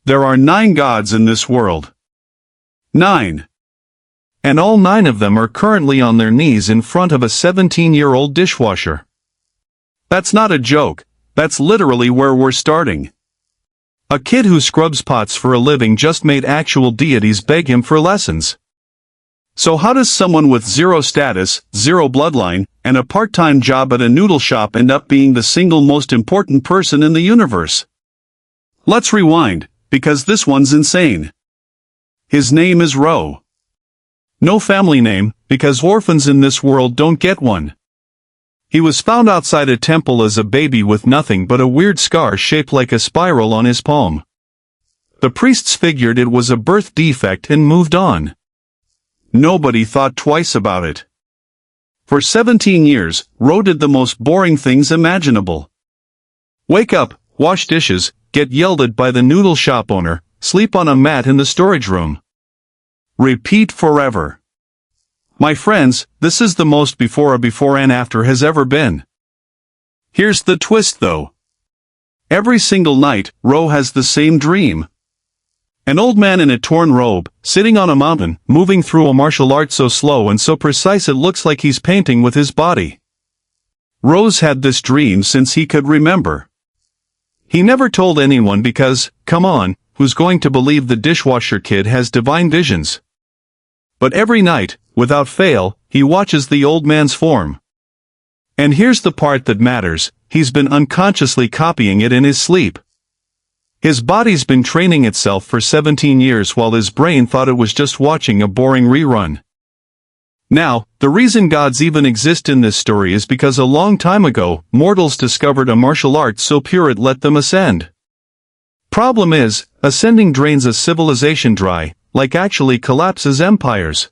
There are 9 gods in this world. 9. And all 9 of them are currently on their knees in front of a 17-year-old dishwasher. That's not a joke, that's literally where we're starting. A kid who scrubs pots for a living just made actual deities beg him for lessons. So how does someone with 0 status, 0 bloodline, and a part-time job at a noodle shop end up being the single most important person in the universe? Let's rewind, because this one's insane. His name is Ro. No family name, because orphans in this world don't get one. He was found outside a temple as a baby with nothing but a weird scar shaped like a spiral on his palm. The priests figured it was a birth defect and moved on. Nobody thought twice about it. For 17 years, Ro did the most boring things imaginable. Wake up, wash dishes, get yelled at by the noodle shop owner, sleep on a mat in the storage room. Repeat forever. My friends, this is the most before and after has ever been. Here's the twist though. Every single night, Ro has the same dream. An old man in a torn robe, sitting on a mountain, moving through a martial art so slow and so precise it looks like he's painting with his body. Ro's had this dream since he could remember. He never told anyone because, come on, who's going to believe the dishwasher kid has divine visions? But every night, without fail, he watches the old man's form. And here's the part that matters, he's been unconsciously copying it in his sleep. His body's been training itself for 17 years while his brain thought it was just watching a boring rerun. Now, the reason gods even exist in this story is because a long time ago, mortals discovered a martial art so pure it let them ascend. Problem is, ascending drains a civilization dry, like actually collapses empires.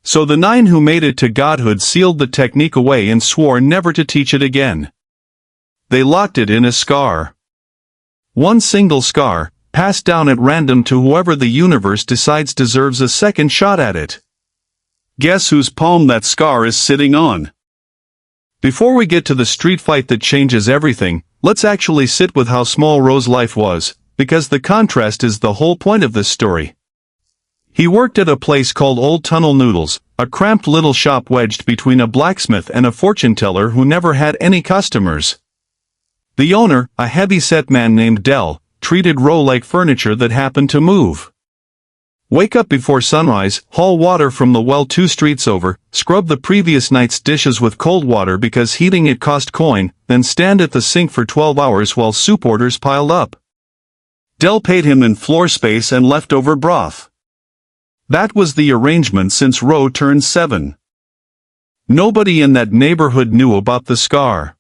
So the 9 who made it to godhood sealed the technique away and swore never to teach it again. They locked it in a scar. One single scar, passed down at random to whoever the universe decides deserves a second shot at it. Guess whose palm that scar is sitting on? Before we get to the street fight that changes everything, let's actually sit with how small Ro's life was, because the contrast is the whole point of this story. He worked at a place called Old Tunnel Noodles, a cramped little shop wedged between a blacksmith and a fortune teller who never had any customers. The owner, a heavy-set man named Del, treated Ro like furniture that happened to move. Wake up before sunrise, haul water from the well 2 streets over, scrub the previous night's dishes with cold water because heating it cost coin, then stand at the sink for 12 hours while soup orders piled up. Del paid him in floor space and leftover broth. That was the arrangement since Ro turned 7. Nobody in that neighborhood knew about the scar.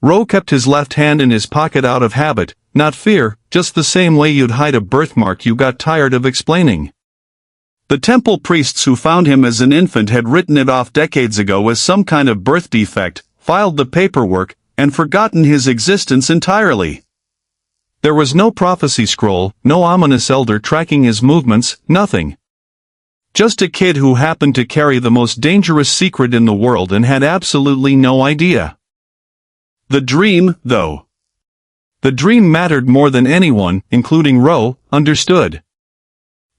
Ro kept his left hand in his pocket out of habit, not fear, just the same way you'd hide a birthmark you got tired of explaining. The temple priests who found him as an infant had written it off decades ago as some kind of birth defect, filed the paperwork, and forgotten his existence entirely. There was no prophecy scroll, no ominous elder tracking his movements, nothing. Just a kid who happened to carry the most dangerous secret in the world and had absolutely no idea. The dream, though. The dream mattered more than anyone, including Ro, understood.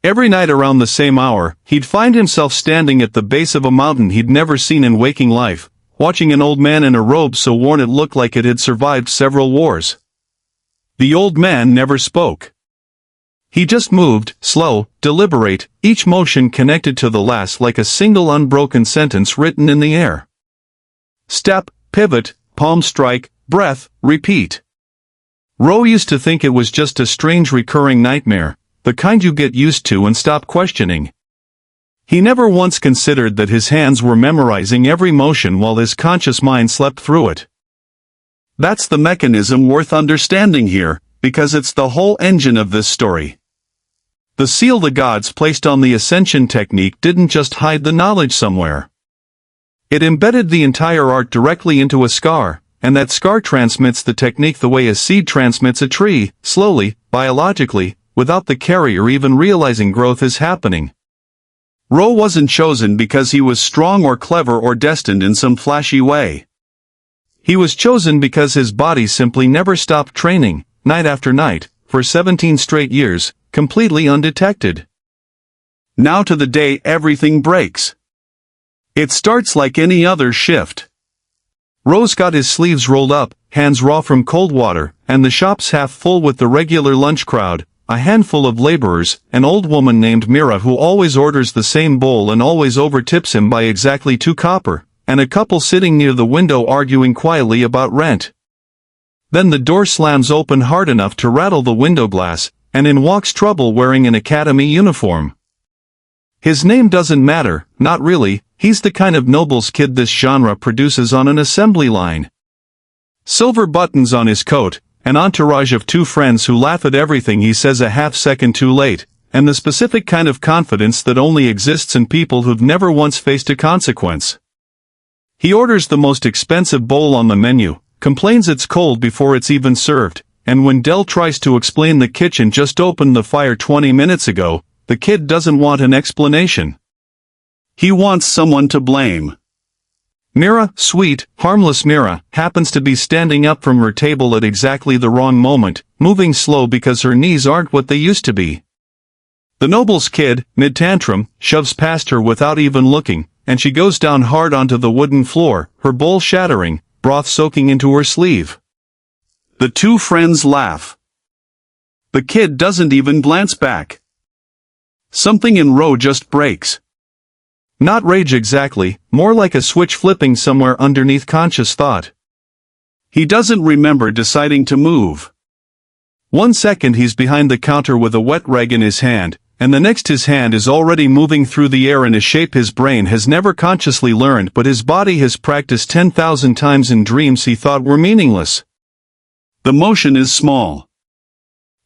Every night around the same hour, he'd find himself standing at the base of a mountain he'd never seen in waking life, watching an old man in a robe so worn it looked like it had survived several wars. The old man never spoke. He just moved, slow, deliberate, each motion connected to the last like a single unbroken sentence written in the air. Step, pivot, palm strike, breath, repeat. Ro used to think it was just a strange recurring nightmare, the kind you get used to and stop questioning. He never once considered that his hands were memorizing every motion while his conscious mind slept through it. That's the mechanism worth understanding here, because it's the whole engine of this story. The seal the gods placed on the ascension technique didn't just hide the knowledge somewhere. It embedded the entire art directly into a scar, and that scar transmits the technique the way a seed transmits a tree, slowly, biologically, without the carrier even realizing growth is happening. Ro wasn't chosen because he was strong or clever or destined in some flashy way. He was chosen because his body simply never stopped training, night after night, for 17 straight years, completely undetected. Now to the day everything breaks. It starts like any other shift. Ro's got his sleeves rolled up, hands raw from cold water, and the shop's half full with the regular lunch crowd, a handful of laborers, an old woman named Mira who always orders the same bowl and always overtips him by exactly 2 copper, and a couple sitting near the window arguing quietly about rent. Then the door slams open hard enough to rattle the window glass, and in walks Trouble wearing an academy uniform. His name doesn't matter, not really, he's the kind of nobles kid this genre produces on an assembly line. Silver buttons on his coat, an entourage of 2 friends who laugh at everything he says a half-second too late, and the specific kind of confidence that only exists in people who've never once faced a consequence. He orders the most expensive bowl on the menu, complains it's cold before it's even served, and when Dell tries to explain the kitchen just opened the fire 20 minutes ago, the kid doesn't want an explanation. He wants someone to blame. Mira, sweet, harmless Mira, happens to be standing up from her table at exactly the wrong moment, moving slow because her knees aren't what they used to be. The noble's kid, mid-tantrum, shoves past her without even looking, and she goes down hard onto the wooden floor, her bowl shattering, broth soaking into her sleeve. The 2 friends laugh. The kid doesn't even glance back. Something in Ro just breaks. Not rage exactly, more like a switch flipping somewhere underneath conscious thought. He doesn't remember deciding to move. 1 second he's behind the counter with a wet rag in his hand, and the next his hand is already moving through the air in a shape his brain has never consciously learned but his body has practiced 10,000 times in dreams he thought were meaningless. The motion is small.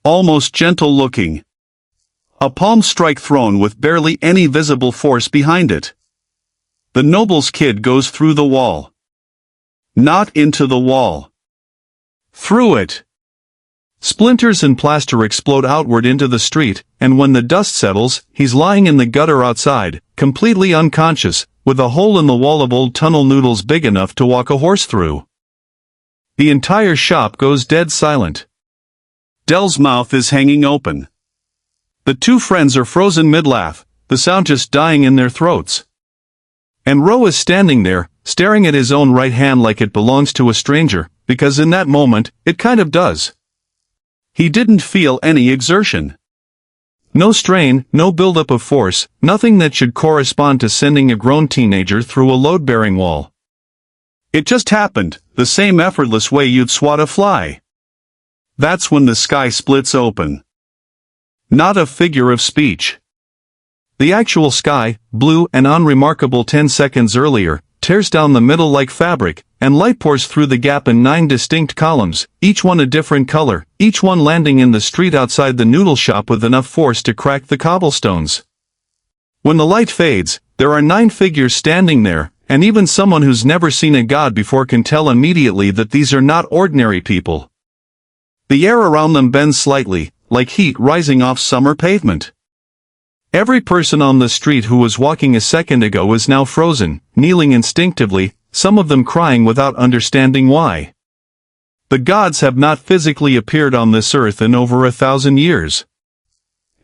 Almost gentle looking. A palm strike thrown with barely any visible force behind it. The noble's kid goes through the wall. Not into the wall. Through it. Splinters and plaster explode outward into the street, and when the dust settles, he's lying in the gutter outside, completely unconscious, with a hole in the wall of old tunnel noodles big enough to walk a horse through. The entire shop goes dead silent. Dell's mouth is hanging open. The 2 friends are frozen mid-laugh, the sound just dying in their throats. And Ro is standing there, staring at his own right hand like it belongs to a stranger, because in that moment, it kind of does. He didn't feel any exertion. No strain, no buildup of force, nothing that should correspond to sending a grown teenager through a load-bearing wall. It just happened, the same effortless way you'd swat a fly. That's when the sky splits open. Not a figure of speech. The actual sky, blue and unremarkable 10 seconds earlier, tears down the middle like fabric, and light pours through the gap in 9 distinct columns, each one a different color, each one landing in the street outside the noodle shop with enough force to crack the cobblestones. When the light fades, there are 9 figures standing there, and even someone who's never seen a god before can tell immediately that these are not ordinary people. The air around them bends slightly, like heat rising off summer pavement. Every person on the street who was walking a second ago is now frozen, kneeling instinctively, some of them crying without understanding why. The gods have not physically appeared on this earth in over 1,000 years.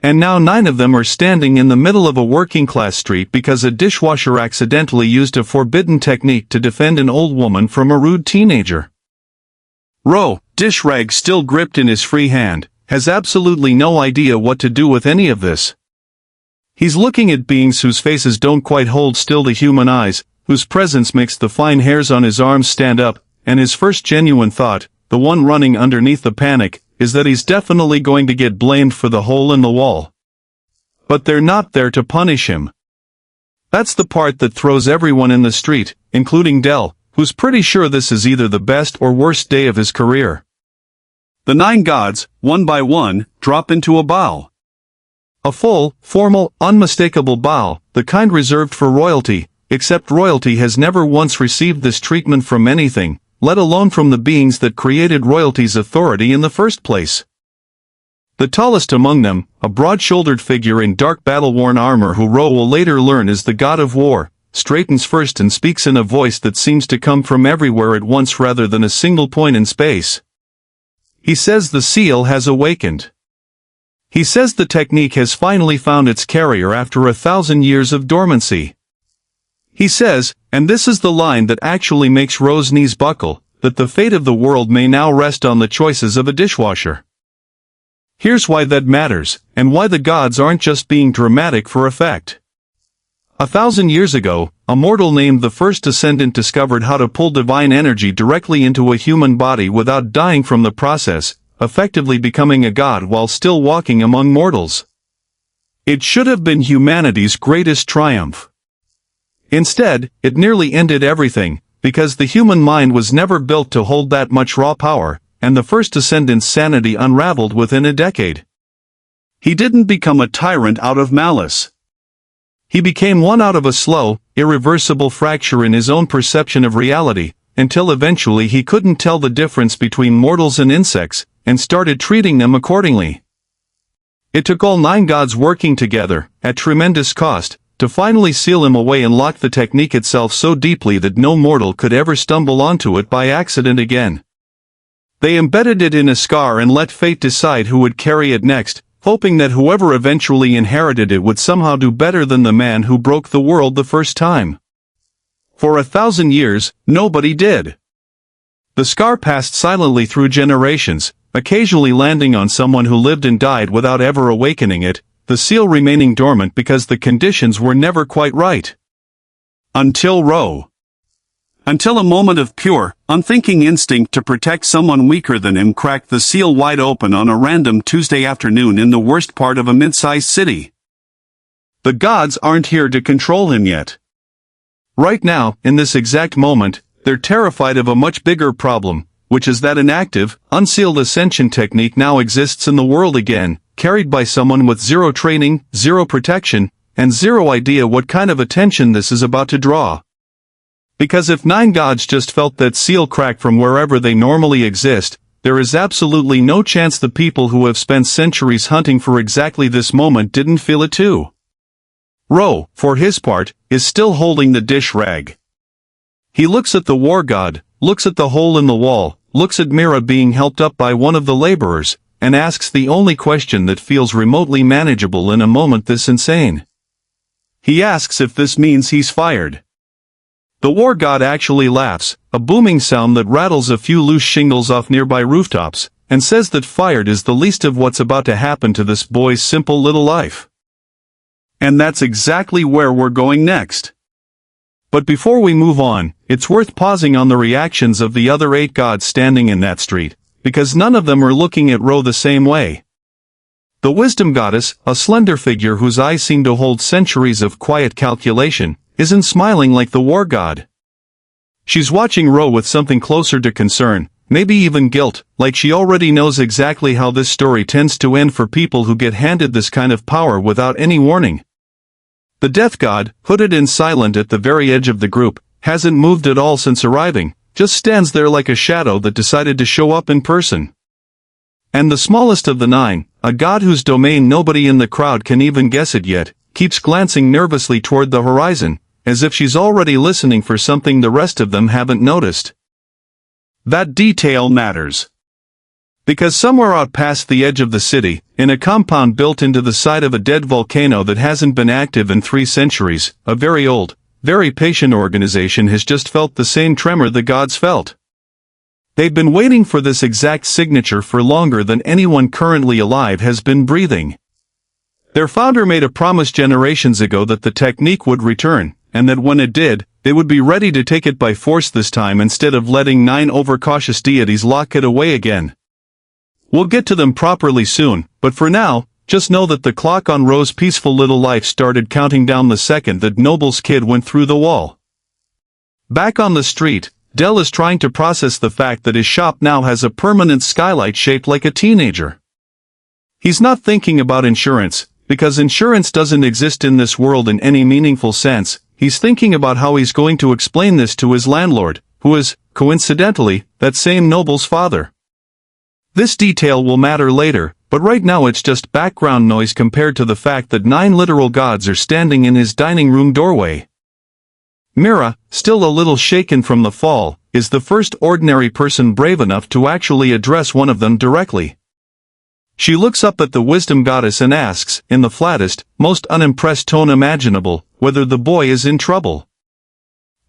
And now 9 of them are standing in the middle of a working-class street because a dishwasher accidentally used a forbidden technique to defend an old woman from a rude teenager. Ro, dish rag still gripped in his free hand, has absolutely no idea what to do with any of this. He's looking at beings whose faces don't quite hold still to human eyes, whose presence makes the fine hairs on his arms stand up, and his first genuine thought, the one running underneath the panic, is that he's definitely going to get blamed for the hole in the wall. But they're not there to punish him. That's the part that throws everyone in the street, including Dell, who's pretty sure this is either the best or worst day of his career. The 9 gods, one by one, drop into a bow. A full, formal, unmistakable bow, the kind reserved for royalty, except royalty has never once received this treatment from anything, let alone from the beings that created royalty's authority in the first place. The tallest among them, a broad-shouldered figure in dark battle-worn armor who Ro will later learn is the god of war, straightens first and speaks in a voice that seems to come from everywhere at once rather than a single point in space. He says the seal has awakened. He says the technique has finally found its carrier after 1,000 years of dormancy. He says, and this is the line that actually makes Ro's knees buckle, that the fate of the world may now rest on the choices of a dishwasher. Here's why that matters, and why the gods aren't just being dramatic for effect. 1,000 years ago, a mortal named the First Descendant discovered how to pull divine energy directly into a human body without dying from the process, effectively becoming a god while still walking among mortals. It should have been humanity's greatest triumph. Instead, it nearly ended everything, because the human mind was never built to hold that much raw power, and the First Descendant's sanity unraveled within a decade. He didn't become a tyrant out of malice. He became one out of a slow, irreversible fracture in his own perception of reality, until eventually he couldn't tell the difference between mortals and insects, and started treating them accordingly. It took all 9 gods working together, at tremendous cost, to finally seal him away and lock the technique itself so deeply that no mortal could ever stumble onto it by accident again. They embedded it in a scar and let fate decide who would carry it next, hoping that whoever eventually inherited it would somehow do better than the man who broke the world the first time. For 1,000 years, nobody did. The scar passed silently through generations, occasionally landing on someone who lived and died without ever awakening it, the seal remaining dormant because the conditions were never quite right. Until Ro. Until a moment of pure, unthinking instinct to protect someone weaker than him cracked the seal wide open on a random Tuesday afternoon in the worst part of a mid-sized city. The gods aren't here to control him yet. Right now, in this exact moment, they're terrified of a much bigger problem, which is that an active, unsealed ascension technique now exists in the world again, carried by someone with zero training, zero protection, and zero idea what kind of attention this is about to draw. Because if 9 gods just felt that seal crack from wherever they normally exist, there is absolutely no chance the people who have spent centuries hunting for exactly this moment didn't feel it too. Ro, for his part, is still holding the dish rag. He looks at the war god, looks at the hole in the wall, looks at Mira being helped up by one of the laborers, and asks the only question that feels remotely manageable in a moment this insane. He asks if this means he's fired. The war god actually laughs, a booming sound that rattles a few loose shingles off nearby rooftops, and says that fired is the least of what's about to happen to this boy's simple little life. And that's exactly where we're going next. But before we move on, it's worth pausing on the reactions of the other 8 gods standing in that street, because none of them are looking at Ro the same way. The wisdom goddess, a slender figure whose eyes seem to hold centuries of quiet calculation, isn't smiling like the war god. She's watching Ro with something closer to concern, maybe even guilt, like she already knows exactly how this story tends to end for people who get handed this kind of power without any warning. The death god, hooded and silent at the very edge of the group, hasn't moved at all since arriving, just stands there like a shadow that decided to show up in person. And the smallest of the 9, a god whose domain nobody in the crowd can even guess it yet, keeps glancing nervously toward the horizon, as if she's already listening for something the rest of them haven't noticed. That detail matters. Because somewhere out past the edge of the city, in a compound built into the side of a dead volcano that hasn't been active in 3 centuries, a very old, very patient organization has just felt the same tremor the gods felt. They've been waiting for this exact signature for longer than anyone currently alive has been breathing. Their founder made a promise generations ago that the technique would return, and that when it did, they would be ready to take it by force this time instead of letting 9 overcautious deities lock it away again. We'll get to them properly soon, but for now, just know that the clock on Ro's peaceful little life started counting down the second that Noble's kid went through the wall. Back on the street, Del is trying to process the fact that his shop now has a permanent skylight shaped like a teenager. He's not thinking about insurance, because insurance doesn't exist in this world in any meaningful sense. He's thinking about how he's going to explain this to his landlord, who is, coincidentally, that same Noble's father. This detail will matter later, but right now it's just background noise compared to the fact that 9 literal gods are standing in his dining room doorway. Mira, still a little shaken from the fall, is the first ordinary person brave enough to actually address one of them directly. She looks up at the wisdom goddess and asks, in the flattest, most unimpressed tone imaginable, whether the boy is in trouble.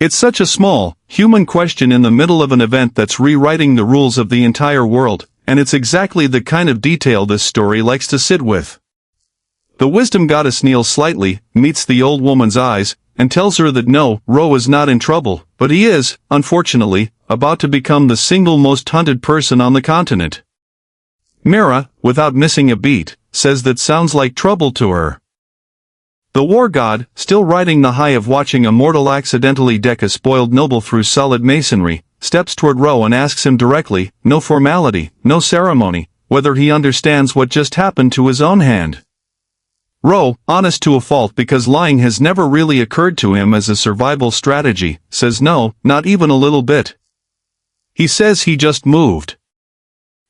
It's such a small, human question in the middle of an event that's rewriting the rules of the entire world, and it's exactly the kind of detail this story likes to sit with. The wisdom goddess kneels slightly, meets the old woman's eyes, and tells her that no, Ro is not in trouble, but he is, unfortunately, about to become the single most hunted person on the continent. Mira, without missing a beat, says that sounds like trouble to her. The war god, still riding the high of watching a mortal accidentally deck a spoiled noble through solid masonry, steps toward Ro and asks him directly, no formality, no ceremony, whether he understands what just happened to his own hand. Ro, honest to a fault because lying has never really occurred to him as a survival strategy, says no, not even a little bit. He says he just moved.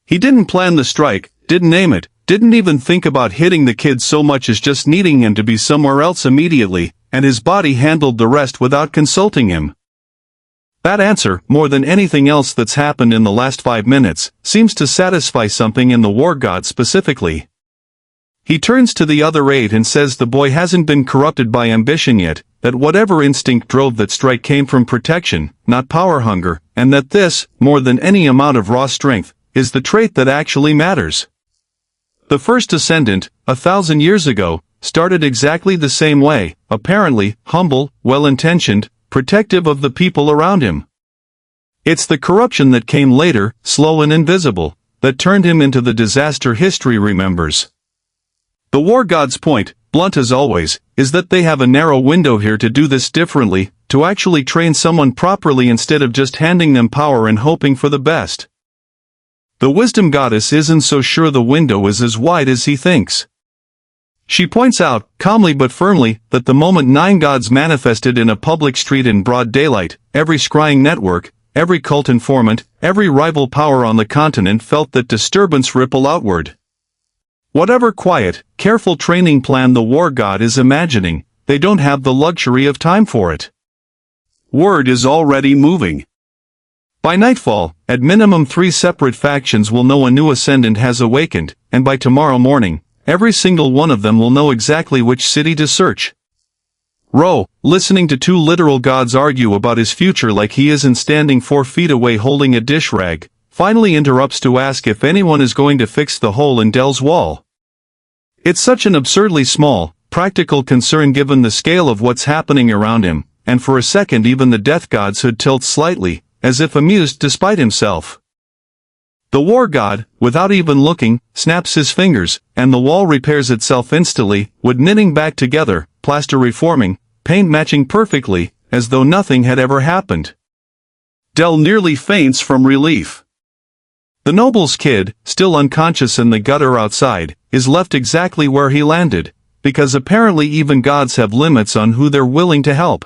He didn't plan the strike, didn't aim it, didn't even think about hitting the kid so much as just needing him to be somewhere else immediately, and his body handled the rest without consulting him. That answer, more than anything else that's happened in the last 5 minutes, seems to satisfy something in the war god specifically. He turns to the other 8 and says the boy hasn't been corrupted by ambition yet, that whatever instinct drove that strike came from protection, not power hunger, and that this, more than any amount of raw strength, is the trait that actually matters. The first ascendant, 1,000 years ago, started exactly the same way, apparently, humble, well-intentioned, protective of the people around him. It's the corruption that came later, slow and invisible, that turned him into the disaster history remembers. The war god's point, blunt as always, is that they have a narrow window here to do this differently, to actually train someone properly instead of just handing them power and hoping for the best. The wisdom goddess isn't so sure the window is as wide as he thinks. She points out, calmly but firmly, that the moment 9 gods manifested in a public street in broad daylight, every scrying network, every cult informant, every rival power on the continent felt that disturbance ripple outward. Whatever quiet, careful training plan the war god is imagining, they don't have the luxury of time for it. Word is already moving. By nightfall, at minimum 3 separate factions will know a new ascendant has awakened, and by tomorrow morning, every single one of them will know exactly which city to search. Ro, listening to 2 literal gods argue about his future like he isn't standing 4 feet away holding a dish rag, finally interrupts to ask if anyone is going to fix the hole in Dell's wall. It's such an absurdly small, practical concern given the scale of what's happening around him, and for a second even the death god's hood tilts slightly, as if amused despite himself. The war god, without even looking, snaps his fingers, and the wall repairs itself instantly, wood knitting back together, plaster reforming, paint matching perfectly, as though nothing had ever happened. Dell nearly faints from relief. The noble's kid, still unconscious in the gutter outside, is left exactly where he landed, because apparently even gods have limits on who they're willing to help.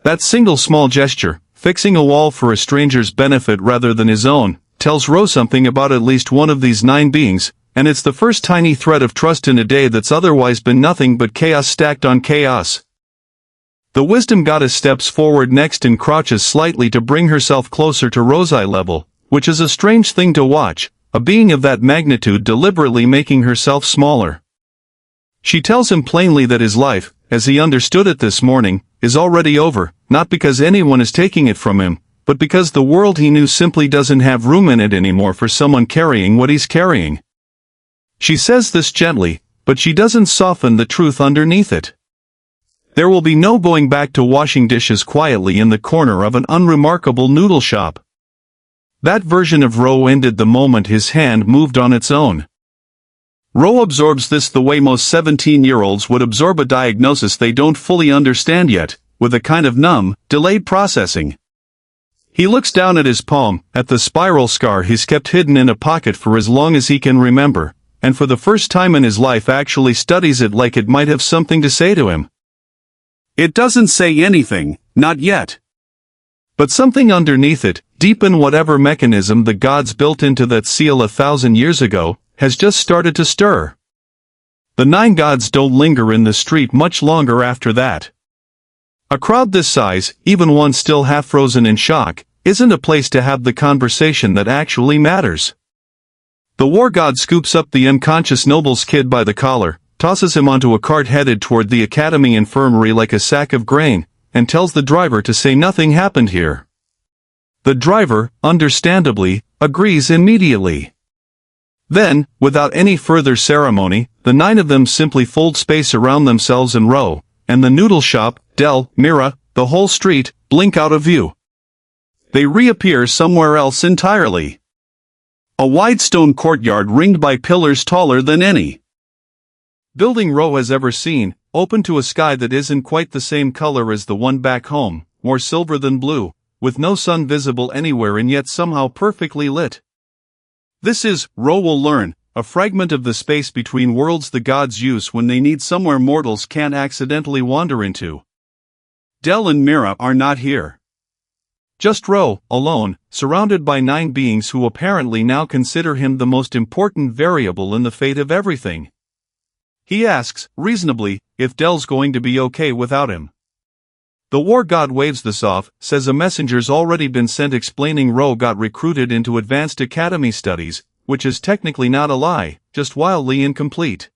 That single small gesture, fixing a wall for a stranger's benefit rather than his own, tells Ro something about at least one of these 9 beings, and it's the first tiny thread of trust in a day that's otherwise been nothing but chaos stacked on chaos. The wisdom goddess steps forward next and crouches slightly to bring herself closer to Ro's eye level, which is a strange thing to watch, a being of that magnitude deliberately making herself smaller. She tells him plainly that his life, as he understood it this morning, is already over, not because anyone is taking it from him, but because the world he knew simply doesn't have room in it anymore for someone carrying what he's carrying. She says this gently, but she doesn't soften the truth underneath it. There will be no going back to washing dishes quietly in the corner of an unremarkable noodle shop. That version of Ro ended the moment his hand moved on its own. Ro absorbs this the way most 17-year-olds would absorb a diagnosis they don't fully understand yet, with a kind of numb, delayed processing. He looks down at his palm, at the spiral scar he's kept hidden in a pocket for as long as he can remember, and for the first time in his life actually studies it like it might have something to say to him. It doesn't say anything, not yet. But something underneath it, deep in whatever mechanism the gods built into that seal 1,000 years ago, has just started to stir. The 9 gods don't linger in the street much longer after that. A crowd this size, even one still half frozen in shock, isn't a place to have the conversation that actually matters. The war god scoops up the unconscious noble's kid by the collar, tosses him onto a cart headed toward the academy infirmary like a sack of grain, and tells the driver to say nothing happened here. The driver, understandably, agrees immediately. Then, without any further ceremony, the 9 of them simply fold space around themselves and row, and the noodle shop, Dell, Mira, the whole street, blink out of view. They reappear somewhere else entirely. A wide stone courtyard ringed by pillars taller than any building Ro has ever seen, open to a sky that isn't quite the same color as the one back home, more silver than blue, with no sun visible anywhere and yet somehow perfectly lit. This is, Ro will learn, a fragment of the space between worlds the gods use when they need somewhere mortals can't accidentally wander into. Dell and Mira are not here. Just Ro, alone, surrounded by 9 beings who apparently now consider him the most important variable in the fate of everything. He asks, reasonably, if Dell's going to be okay without him. The war god waves this off, says a messenger's already been sent explaining Ro got recruited into advanced academy studies, which is technically not a lie, just wildly incomplete.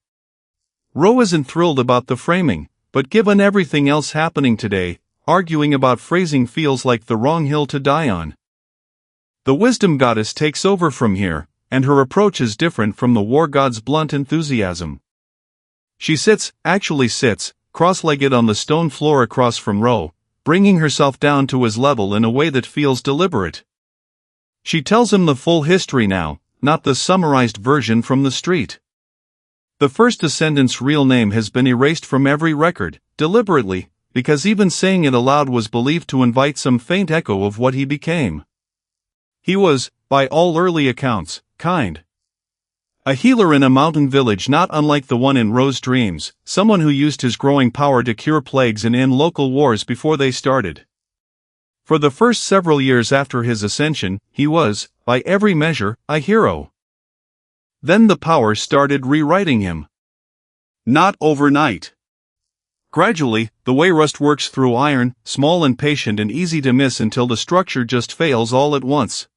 Ro isn't thrilled about the framing, but given everything else happening today, arguing about phrasing feels like the wrong hill to die on. The wisdom goddess takes over from here, and her approach is different from the war god's blunt enthusiasm. She actually sits, cross-legged on the stone floor across from Ro, bringing herself down to his level in a way that feels deliberate. She tells him the full history now, not the summarized version from the street. The first descendant's real name has been erased from every record, deliberately, because even saying it aloud was believed to invite some faint echo of what he became. He was, by all early accounts, kind. A healer in a mountain village not unlike the one in Ro's dreams, someone who used his growing power to cure plagues and end local wars before they started. For the first several years after his ascension, he was, by every measure, a hero. Then the power started rewriting him. Not overnight. Gradually, the way rust works through iron, small and patient and easy to miss until the structure just fails all at once.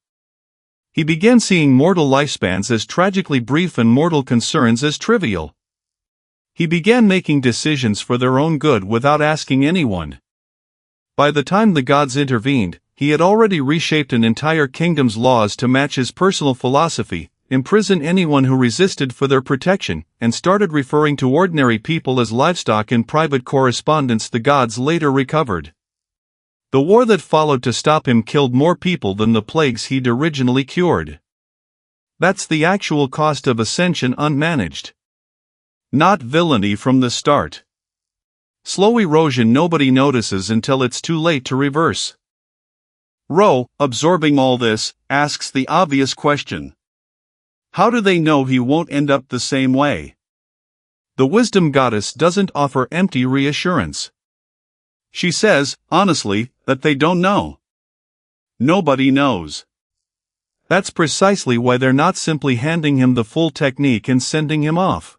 He began seeing mortal lifespans as tragically brief and mortal concerns as trivial. He began making decisions for their own good without asking anyone. By the time the gods intervened, he had already reshaped an entire kingdom's laws to match his personal philosophy, imprison anyone who resisted for their protection, and started referring to ordinary people as livestock in private correspondence the gods later recovered. The war that followed to stop him killed more people than the plagues he'd originally cured. That's the actual cost of ascension unmanaged. Not villainy from the start. Slow erosion nobody notices until it's too late to reverse. Ro, absorbing all this, asks the obvious question. How do they know he won't end up the same way? The wisdom goddess doesn't offer empty reassurance. She says, honestly, that they don't know. Nobody knows. That's precisely why they're not simply handing him the full technique and sending him off.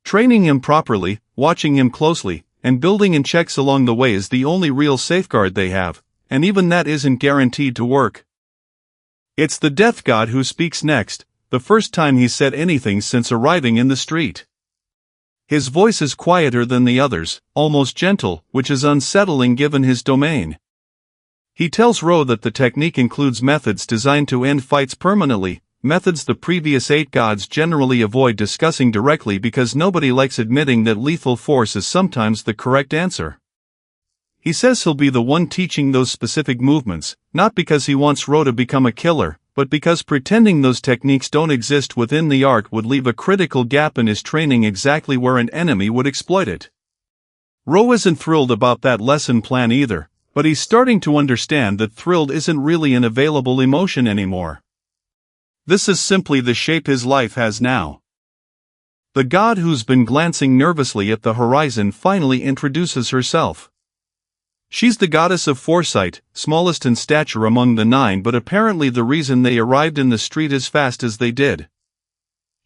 Training him properly, watching him closely, and building in checks along the way is the only real safeguard they have, and even that isn't guaranteed to work. It's the death god who speaks next, the first time he's said anything since arriving in the street. His voice is quieter than the others, almost gentle, which is unsettling given his domain. He tells Ro that the technique includes methods designed to end fights permanently, methods the previous 8 gods generally avoid discussing directly because nobody likes admitting that lethal force is sometimes the correct answer. He says he'll be the one teaching those specific movements, not because he wants Ro to become a killer, but because pretending those techniques don't exist within the art would leave a critical gap in his training exactly where an enemy would exploit it. Ro isn't thrilled about that lesson plan either, but he's starting to understand that thrilled isn't really an available emotion anymore. This is simply the shape his life has now. The god who's been glancing nervously at the horizon finally introduces herself. She's the goddess of foresight, smallest in stature among the 9, but apparently the reason they arrived in the street as fast as they did.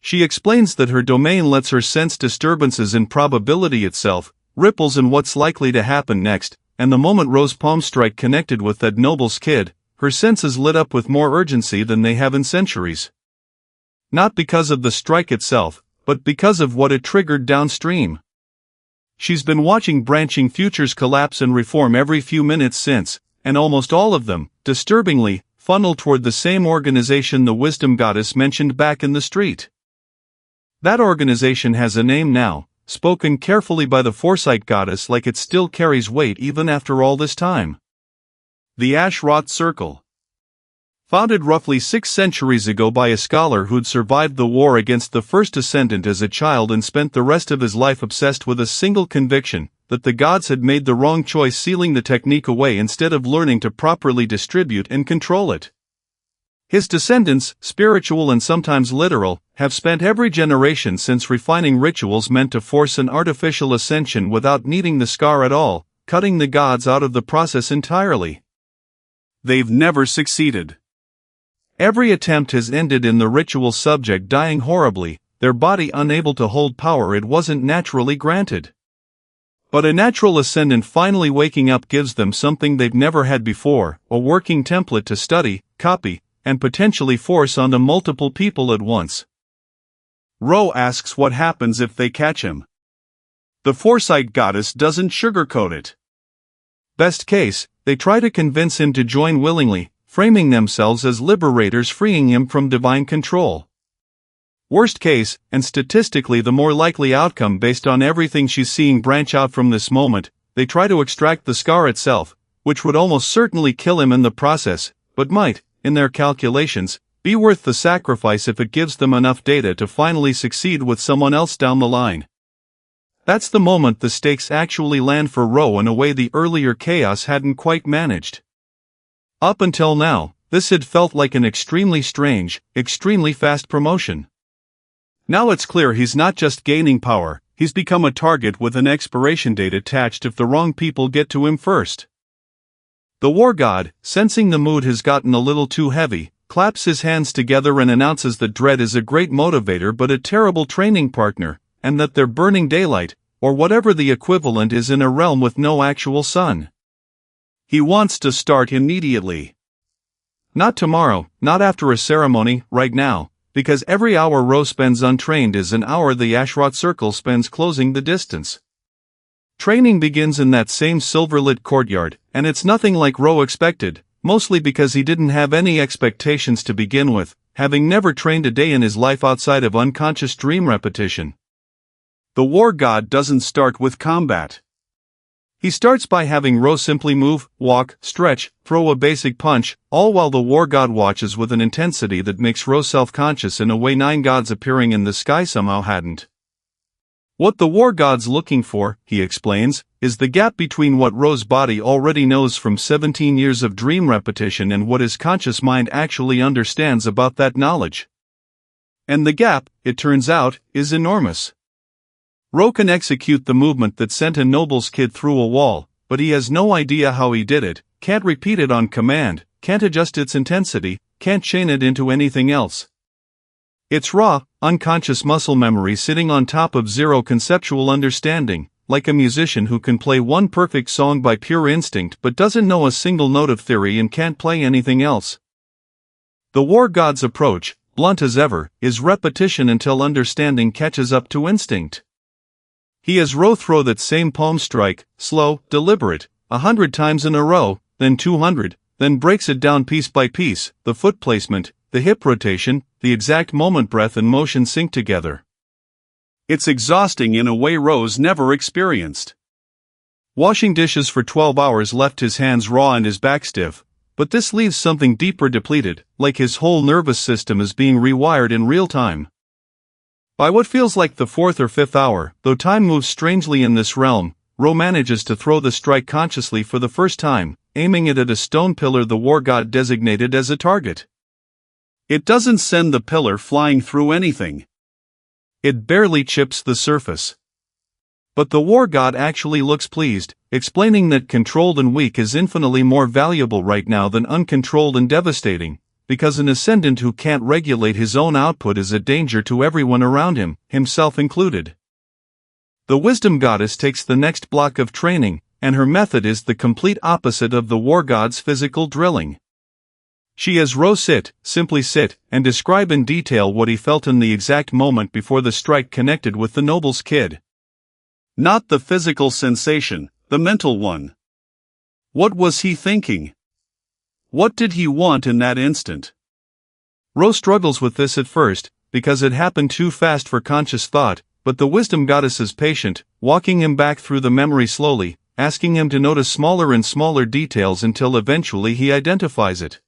She explains that her domain lets her sense disturbances in probability itself, ripples in what's likely to happen next, and the moment Ro's palm strike connected with that noble's kid, her senses lit up with more urgency than they have in centuries. Not because of the strike itself, but because of what it triggered downstream. She's been watching branching futures collapse and reform every few minutes since, and almost all of them, disturbingly, funnel toward the same organization the wisdom goddess mentioned back in the street. That organization has a name now, spoken carefully by the foresight goddess like it still carries weight even after all this time. The Ash-Rot Circle. Founded roughly 6 centuries ago by a scholar who'd survived the war against the First Ascendant as a child and spent the rest of his life obsessed with a single conviction, that the gods had made the wrong choice sealing the technique away instead of learning to properly distribute and control it. His descendants, spiritual and sometimes literal, have spent every generation since refining rituals meant to force an artificial ascension without needing the scar at all, cutting the gods out of the process entirely. They've never succeeded. Every attempt has ended in the ritual subject dying horribly, their body unable to hold power it wasn't naturally granted. But a natural ascendant finally waking up gives them something they've never had before, a working template to study, copy, and potentially force onto multiple people at once. Ro asks what happens if they catch him. The foresight goddess doesn't sugarcoat it. Best case, they try to convince him to join willingly, framing themselves as liberators freeing him from divine control. Worst case, and statistically the more likely outcome based on everything she's seeing branch out from this moment, they try to extract the scar itself, which would almost certainly kill him in the process, but might, in their calculations, be worth the sacrifice if it gives them enough data to finally succeed with someone else down the line. That's the moment the stakes actually land for Ro in a way the earlier chaos hadn't quite managed. Up until now, this had felt like an extremely strange, extremely fast promotion. Now it's clear he's not just gaining power, he's become a target with an expiration date attached if the wrong people get to him first. The war god, sensing the mood has gotten a little too heavy, claps his hands together and announces that dread is a great motivator but a terrible training partner, and that they're burning daylight, or whatever the equivalent is in a realm with no actual sun. He wants to start immediately. Not tomorrow, not after a ceremony, right now, because every hour Ro spends untrained is an hour the Ash-Rot Circle spends closing the distance. Training begins in that same silver-lit courtyard, and it's nothing like Ro expected, mostly because he didn't have any expectations to begin with, having never trained a day in his life outside of unconscious dream repetition. The war god doesn't start with combat. He starts by having Ro simply move, walk, stretch, throw a basic punch, all while the war god watches with an intensity that makes Ro self-conscious in a way 9 gods appearing in the sky somehow hadn't. What the war god's looking for, he explains, is the gap between what Ro's body already knows from 17 years of dream repetition and what his conscious mind actually understands about that knowledge. And the gap, it turns out, is enormous. Ro can execute the movement that sent a noble's kid through a wall, but he has no idea how he did it, can't repeat it on command, can't adjust its intensity, can't chain it into anything else. It's raw, unconscious muscle memory sitting on top of zero conceptual understanding, like a musician who can play one perfect song by pure instinct but doesn't know a single note of theory and can't play anything else. The war god's approach, blunt as ever, is repetition until understanding catches up to instinct. He has Ro throw that same palm strike, slow, deliberate, 100 times in a row, then 200, then breaks it down piece by piece, the foot placement, the hip rotation, the exact moment breath and motion sync together. It's exhausting in a way Ro's never experienced. Washing dishes for 12 hours left his hands raw and his back stiff, but this leaves something deeper depleted, like his whole nervous system is being rewired in real time. By what feels like the 4th or 5th hour, though time moves strangely in this realm, Ro manages to throw the strike consciously for the first time, aiming it at a stone pillar the war god designated as a target. It doesn't send the pillar flying through anything. It barely chips the surface. But the war god actually looks pleased, explaining that controlled and weak is infinitely more valuable right now than uncontrolled and devastating, because an ascendant who can't regulate his own output is a danger to everyone around him, himself included. The wisdom goddess takes the next block of training, and her method is the complete opposite of the war god's physical drilling. She has Ro simply sit, and describe in detail what he felt in the exact moment before the strike connected with the noble's kid. Not the physical sensation, the mental one. What was he thinking? What did he want in that instant? Ro struggles with this at first, because it happened too fast for conscious thought, but the wisdom goddess is patient, walking him back through the memory slowly, asking him to notice smaller and smaller details until eventually he identifies it.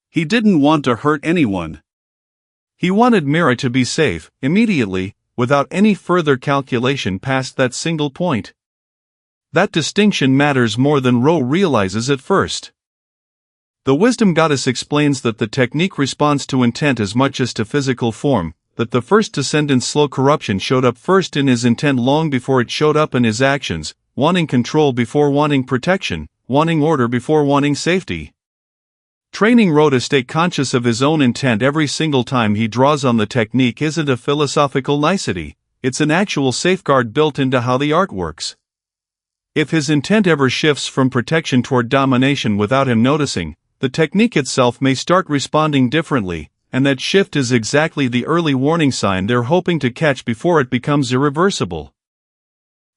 He didn't want to hurt anyone. He wanted Mira to be safe, immediately, without any further calculation past that single point. That distinction matters more than Ro realizes at first. The wisdom goddess explains that the technique responds to intent as much as to physical form, that the first descendant's slow corruption showed up first in his intent long before it showed up in his actions, wanting control before wanting protection, wanting order before wanting safety. Training Ro to stay conscious of his own intent every single time he draws on the technique isn't a philosophical nicety, it's an actual safeguard built into how the art works. If his intent ever shifts from protection toward domination without him noticing, the technique itself may start responding differently, and that shift is exactly the early warning sign they're hoping to catch before it becomes irreversible.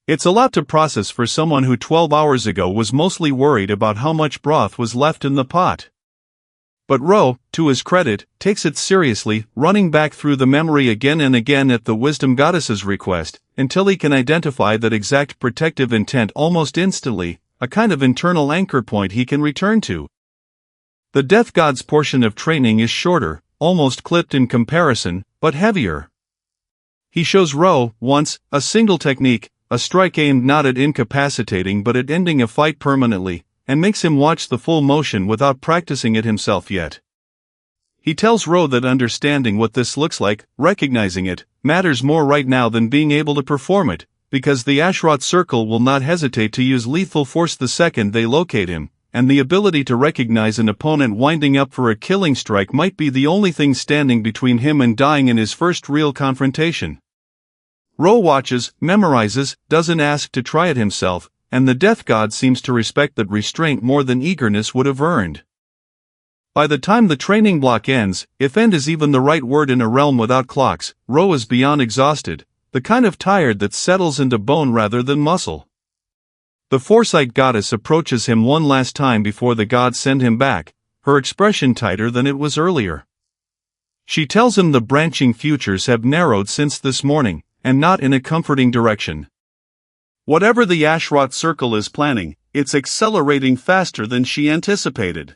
It's a lot to process for someone who 12 hours ago was mostly worried about how much broth was left in the pot. But Ro, to his credit, takes it seriously, running back through the memory again and again at the wisdom goddess's request, until he can identify that exact protective intent almost instantly, a kind of internal anchor point he can return to. The death god's portion of training is shorter, almost clipped in comparison, but heavier. He shows Ro, once, a single technique, a strike aimed not at incapacitating but at ending a fight permanently, and makes him watch the full motion without practicing it himself yet. He tells Ro that understanding what this looks like, recognizing it, matters more right now than being able to perform it, because the Ashrot Circle will not hesitate to use lethal force the second they locate him, and the ability to recognize an opponent winding up for a killing strike might be the only thing standing between him and dying in his first real confrontation. Ro watches, memorizes, doesn't ask to try it himself, and the death god seems to respect that restraint more than eagerness would have earned. By the time the training block ends, if end is even the right word in a realm without clocks, Ro is beyond exhausted, the kind of tired that settles into bone rather than muscle. The foresight goddess approaches him one last time before the gods send him back, her expression tighter than it was earlier. She tells him the branching futures have narrowed since this morning, and not in a comforting direction. Whatever the Ashrot Circle is planning, it's accelerating faster than she anticipated.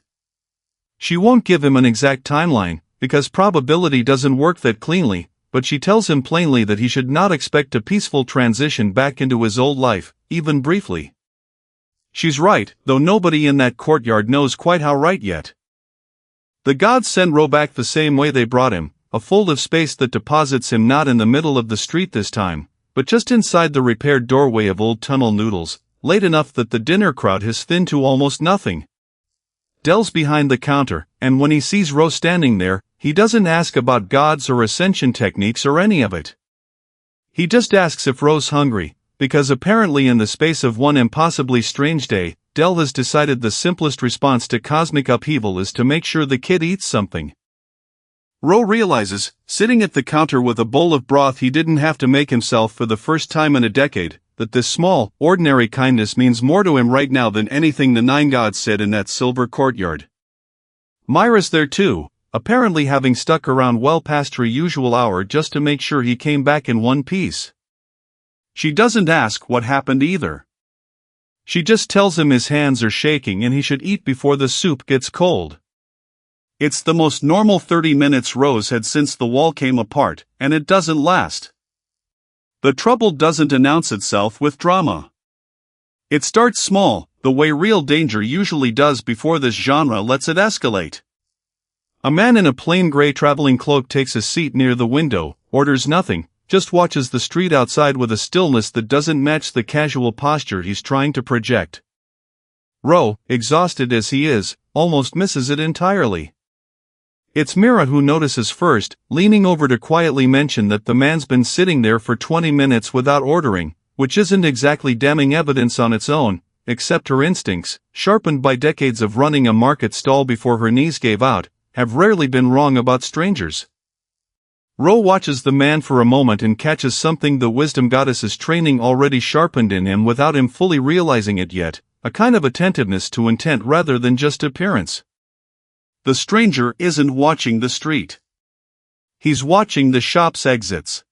She won't give him an exact timeline, because probability doesn't work that cleanly, but she tells him plainly that he should not expect a peaceful transition back into his old life, even briefly. She's right, though nobody in that courtyard knows quite how right yet. The gods send Ro back the same way they brought him, a fold of space that deposits him not in the middle of the street this time, but just inside the repaired doorway of Old Tunnel Noodles, late enough that the dinner crowd has thinned to almost nothing. Del's behind the counter, and when he sees Ro standing there, he doesn't ask about gods or ascension techniques or any of it. He just asks if Ro's hungry, because apparently in the space of one impossibly strange day, Del has decided the simplest response to cosmic upheaval is to make sure the kid eats something. Ro realizes, sitting at the counter with a bowl of broth he didn't have to make himself for the first time in a decade, that this small, ordinary kindness means more to him right now than anything the nine gods said in that silver courtyard. Myra's there too, apparently having stuck around well past her usual hour just to make sure he came back in one piece. She doesn't ask what happened either. She just tells him his hands are shaking and he should eat before the soup gets cold. It's the most normal 30 minutes Rose had since the wall came apart, and it doesn't last. The trouble doesn't announce itself with drama. It starts small, the way real danger usually does before this genre lets it escalate. A man in a plain gray traveling cloak takes a seat near the window, orders nothing, just watches the street outside with a stillness that doesn't match the casual posture he's trying to project. Ro, exhausted as he is, almost misses it entirely. It's Mira who notices first, leaning over to quietly mention that the man's been sitting there for 20 minutes without ordering, which isn't exactly damning evidence on its own, except her instincts, sharpened by decades of running a market stall before her knees gave out, have rarely been wrong about strangers. Ro watches the man for a moment and catches something the wisdom goddess's training already sharpened in him without him fully realizing it yet, a kind of attentiveness to intent rather than just appearance. The stranger isn't watching the street. He's watching the shop's exits.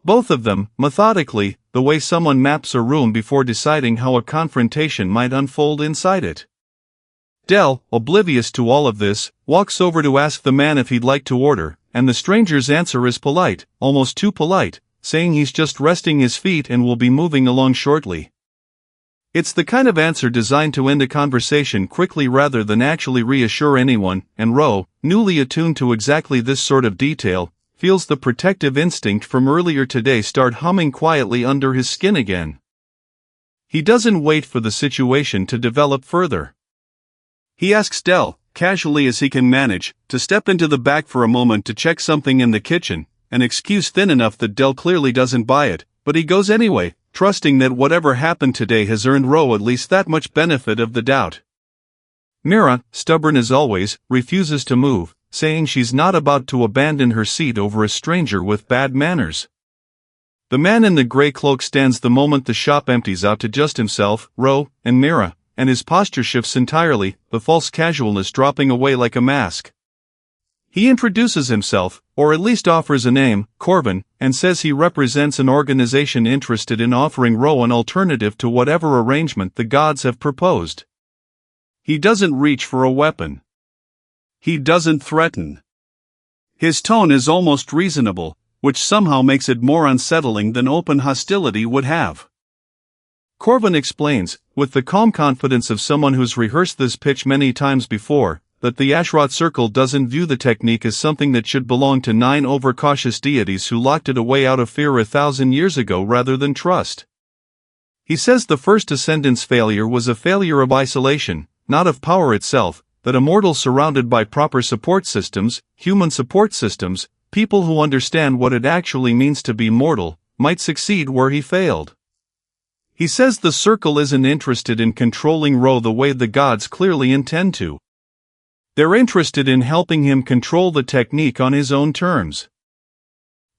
Both of them, methodically, the way someone maps a room before deciding how a confrontation might unfold inside it. Del, oblivious to all of this, walks over to ask the man if he'd like to order, and the stranger's answer is polite, almost too polite, saying he's just resting his feet and will be moving along shortly. It's the kind of answer designed to end a conversation quickly rather than actually reassure anyone, and Ro, newly attuned to exactly this sort of detail, feels the protective instinct from earlier today start humming quietly under his skin again. He doesn't wait for the situation to develop further. He asks Del, casually as he can manage, to step into the back for a moment to check something in the kitchen, an excuse thin enough that Del clearly doesn't buy it, but he goes anyway, trusting that whatever happened today has earned Ro at least that much benefit of the doubt. Mira, stubborn as always, refuses to move, saying she's not about to abandon her seat over a stranger with bad manners. The man in the gray cloak stands the moment the shop empties out to just himself, Ro, and Mira, and his posture shifts entirely, the false casualness dropping away like a mask. He introduces himself, or at least offers a name, Corvin, and says he represents an organization interested in offering Ro an alternative to whatever arrangement the gods have proposed. He doesn't reach for a weapon. He doesn't threaten. His tone is almost reasonable, which somehow makes it more unsettling than open hostility would have. Corvin explains, with the calm confidence of someone who's rehearsed this pitch many times before, that the Ashrot Circle doesn't view the technique as something that should belong to 9 overcautious deities who locked it away out of fear 1,000 years ago rather than trust. He says the first Ascendant's failure was a failure of isolation, not of power itself, that a mortal surrounded by proper support systems, human support systems, people who understand what it actually means to be mortal, might succeed where he failed. He says the Circle isn't interested in controlling Ro the way the gods clearly intend to. They're interested in helping him control the technique on his own terms.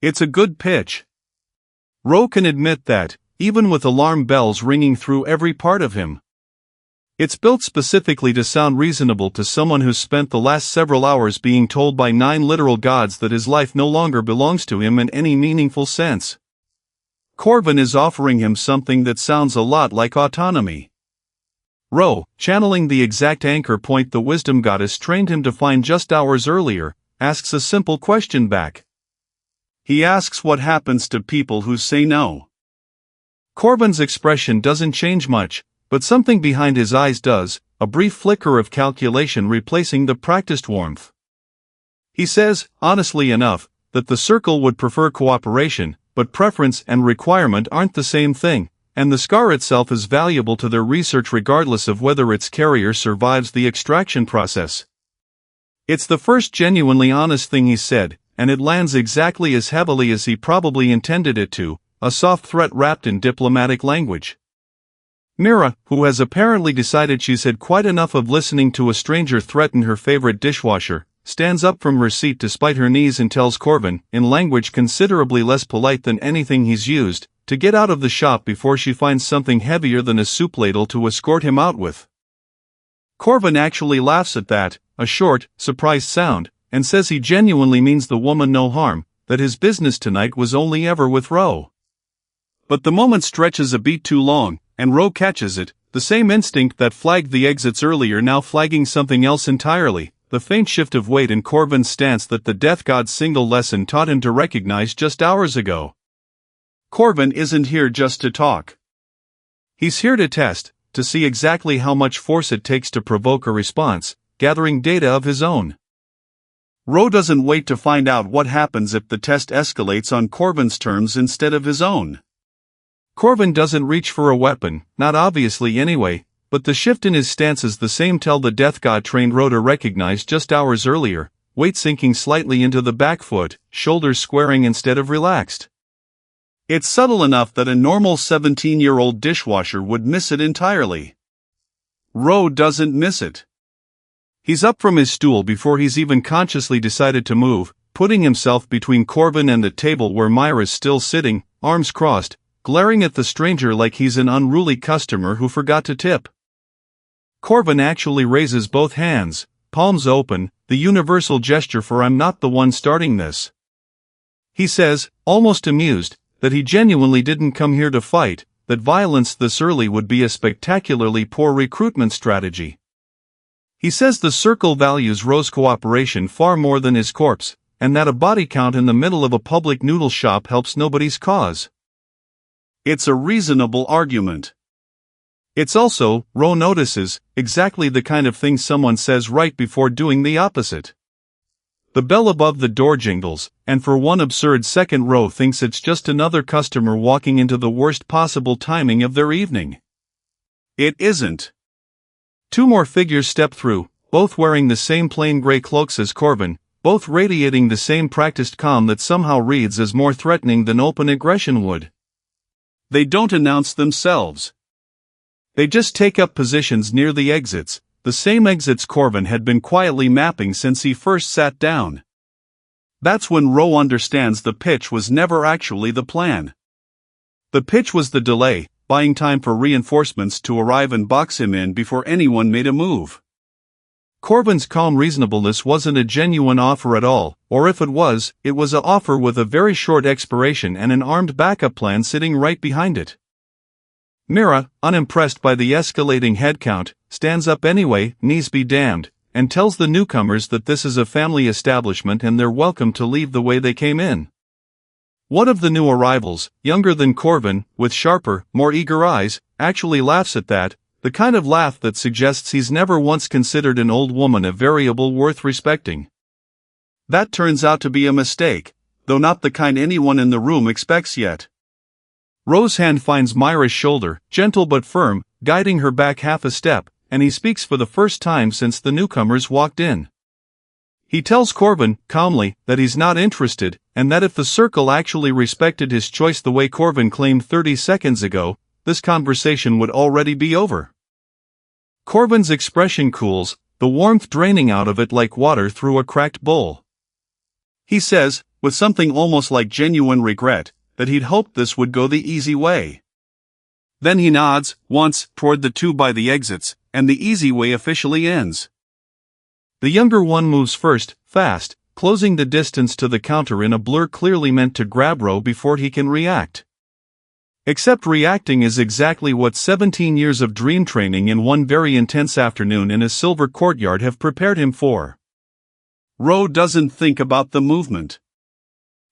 It's a good pitch. Ro can admit that, even with alarm bells ringing through every part of him. It's built specifically to sound reasonable to someone who's spent the last several hours being told by 9 literal gods that his life no longer belongs to him in any meaningful sense. Corvin is offering him something that sounds a lot like autonomy. Ro, channeling the exact anchor point the wisdom goddess trained him to find just hours earlier, asks a simple question back. He asks what happens to people who say no. Corvin's expression doesn't change much, but something behind his eyes does, a brief flicker of calculation replacing the practiced warmth. He says, honestly enough, that the Circle would prefer cooperation, but preference and requirement aren't the same thing, and the scar itself is valuable to their research regardless of whether its carrier survives the extraction process. It's the first genuinely honest thing he's said, and it lands exactly as heavily as he probably intended it to, a soft threat wrapped in diplomatic language. Mira, who has apparently decided she's had quite enough of listening to a stranger threaten her favorite dishwasher, stands up from her seat despite her knees and tells Corvin, in language considerably less polite than anything he's used, to get out of the shop before she finds something heavier than a soup ladle to escort him out with. Corvin actually laughs at that, a short, surprised sound, and says he genuinely means the woman no harm, that his business tonight was only ever with Ro. But the moment stretches a beat too long, and Ro catches it, the same instinct that flagged the exits earlier now flagging something else entirely, the faint shift of weight in Corvin's stance that the Death God's single lesson taught him to recognize just hours ago. Corvin isn't here just to talk. He's here to test, to see exactly how much force it takes to provoke a response, gathering data of his own. Ro doesn't wait to find out what happens if the test escalates on Corvin's terms instead of his own. Corvin doesn't reach for a weapon, not obviously anyway, but the shift in his stance is the same tell the Death God trained Ro to recognize just hours earlier, weight sinking slightly into the back foot, shoulders squaring instead of relaxed. It's subtle enough that a normal 17-year-old dishwasher would miss it entirely. Ro doesn't miss it. He's up from his stool before he's even consciously decided to move, putting himself between Corbin and the table where Myra's still sitting, arms crossed, glaring at the stranger like he's an unruly customer who forgot to tip. Corbin actually raises both hands, palms open, the universal gesture for "I'm not the one starting this." He says, almost amused, that he genuinely didn't come here to fight, that violence this early would be a spectacularly poor recruitment strategy. He says the circle values Ro's cooperation far more than his corpse, and that a body count in the middle of a public noodle shop helps nobody's cause. It's a reasonable argument. It's also, Ro notices, exactly the kind of thing someone says right before doing the opposite. The bell above the door jingles, and for one absurd second Ro thinks it's just another customer walking into the worst possible timing of their evening. It isn't. Two more figures step through, both wearing the same plain gray cloaks as Corbin, both radiating the same practiced calm that somehow reads as more threatening than open aggression would. They don't announce themselves. They just take up positions near the exits, the same exits Corbin had been quietly mapping since he first sat down. That's when Ro understands the pitch was never actually the plan. The pitch was the delay, buying time for reinforcements to arrive and box him in before anyone made a move. Corbin's calm reasonableness wasn't a genuine offer at all, or if it was an offer with a very short expiration and an armed backup plan sitting right behind it. Mira, unimpressed by the escalating headcount, stands up anyway, knees be damned, and tells the newcomers that this is a family establishment and they're welcome to leave the way they came in. One of the new arrivals, younger than Corbin, with sharper, more eager eyes, actually laughs at that, the kind of laugh that suggests he's never once considered an old woman a variable worth respecting. That turns out to be a mistake, though not the kind anyone in the room expects yet. Ro's hand finds Myra's shoulder, gentle but firm, guiding her back half a step, and he speaks for the first time since the newcomers walked in. He tells Corbin, calmly, that he's not interested, and that if the circle actually respected his choice the way Corbin claimed 30 seconds ago, this conversation would already be over. Corbin's expression cools, the warmth draining out of it like water through a cracked bowl. He says, with something almost like genuine regret, that he'd hoped this would go the easy way. Then he nods, once, toward the two by the exits, and the easy way officially ends. The younger one moves first, fast, closing the distance to the counter in a blur clearly meant to grab Ro before he can react. Except reacting is exactly what 17 years of dream training in one very intense afternoon in a silver courtyard have prepared him for. Ro doesn't think about the movement.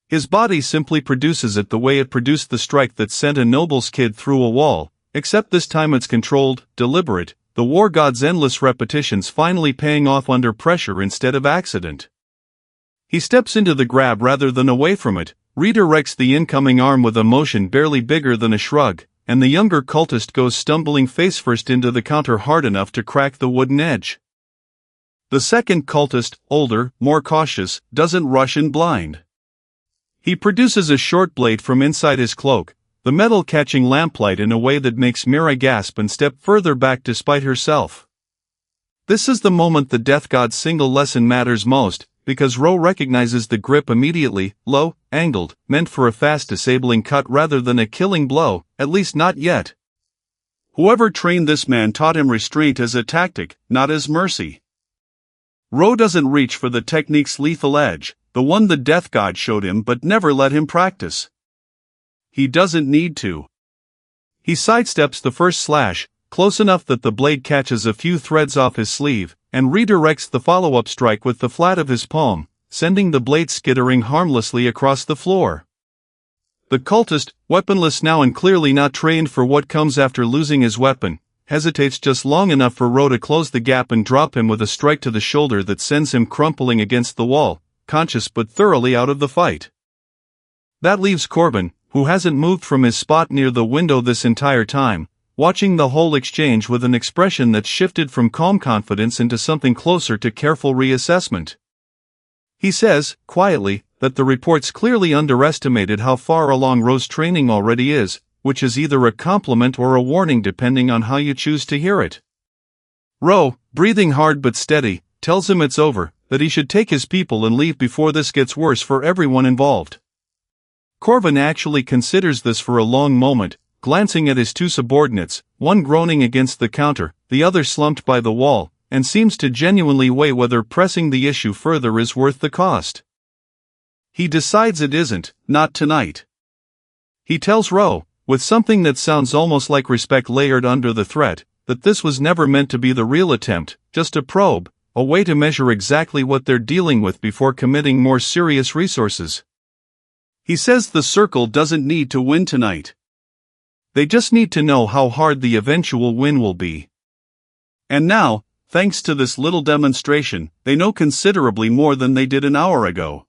His body simply produces it the way it produced the strike that sent a noble's kid through a wall, except this time it's controlled, deliberate, the war god's endless repetitions finally paying off under pressure instead of accident. He steps into the grab rather than away from it, redirects the incoming arm with a motion barely bigger than a shrug, and the younger cultist goes stumbling face first into the counter hard enough to crack the wooden edge. The second cultist, older, more cautious, doesn't rush in blind. He produces a short blade from inside his cloak, the metal catching lamplight in a way that makes Mira gasp and step further back despite herself. This is the moment the death god's single lesson matters most, because Ro recognizes the grip immediately, low, angled, meant for a fast disabling cut rather than a killing blow, at least not yet. Whoever trained this man taught him restraint as a tactic, not as mercy. Ro doesn't reach for the technique's lethal edge, the one the death god showed him but never let him practice. He doesn't need to. He sidesteps the first slash, close enough that the blade catches a few threads off his sleeve, and redirects the follow-up strike with the flat of his palm, sending the blade skittering harmlessly across the floor. The cultist, weaponless now and clearly not trained for what comes after losing his weapon, hesitates just long enough for Ro to close the gap and drop him with a strike to the shoulder that sends him crumpling against the wall, conscious but thoroughly out of the fight. That leaves Corbin, who hasn't moved from his spot near the window this entire time, watching the whole exchange with an expression that's shifted from calm confidence into something closer to careful reassessment. He says, quietly, that the reports clearly underestimated how far along Ro's training already is, which is either a compliment or a warning depending on how you choose to hear it. Ro, breathing hard but steady, tells him it's over, that he should take his people and leave before this gets worse for everyone involved. Corvin actually considers this for a long moment, glancing at his two subordinates, one groaning against the counter, the other slumped by the wall, and seems to genuinely weigh whether pressing the issue further is worth the cost. He decides it isn't, not tonight. He tells Ro, with something that sounds almost like respect layered under the threat, that this was never meant to be the real attempt, just a probe, a way to measure exactly what they're dealing with before committing more serious resources. He says the Circle doesn't need to win tonight. They just need to know how hard the eventual win will be. And now, thanks to this little demonstration, they know considerably more than they did an hour ago.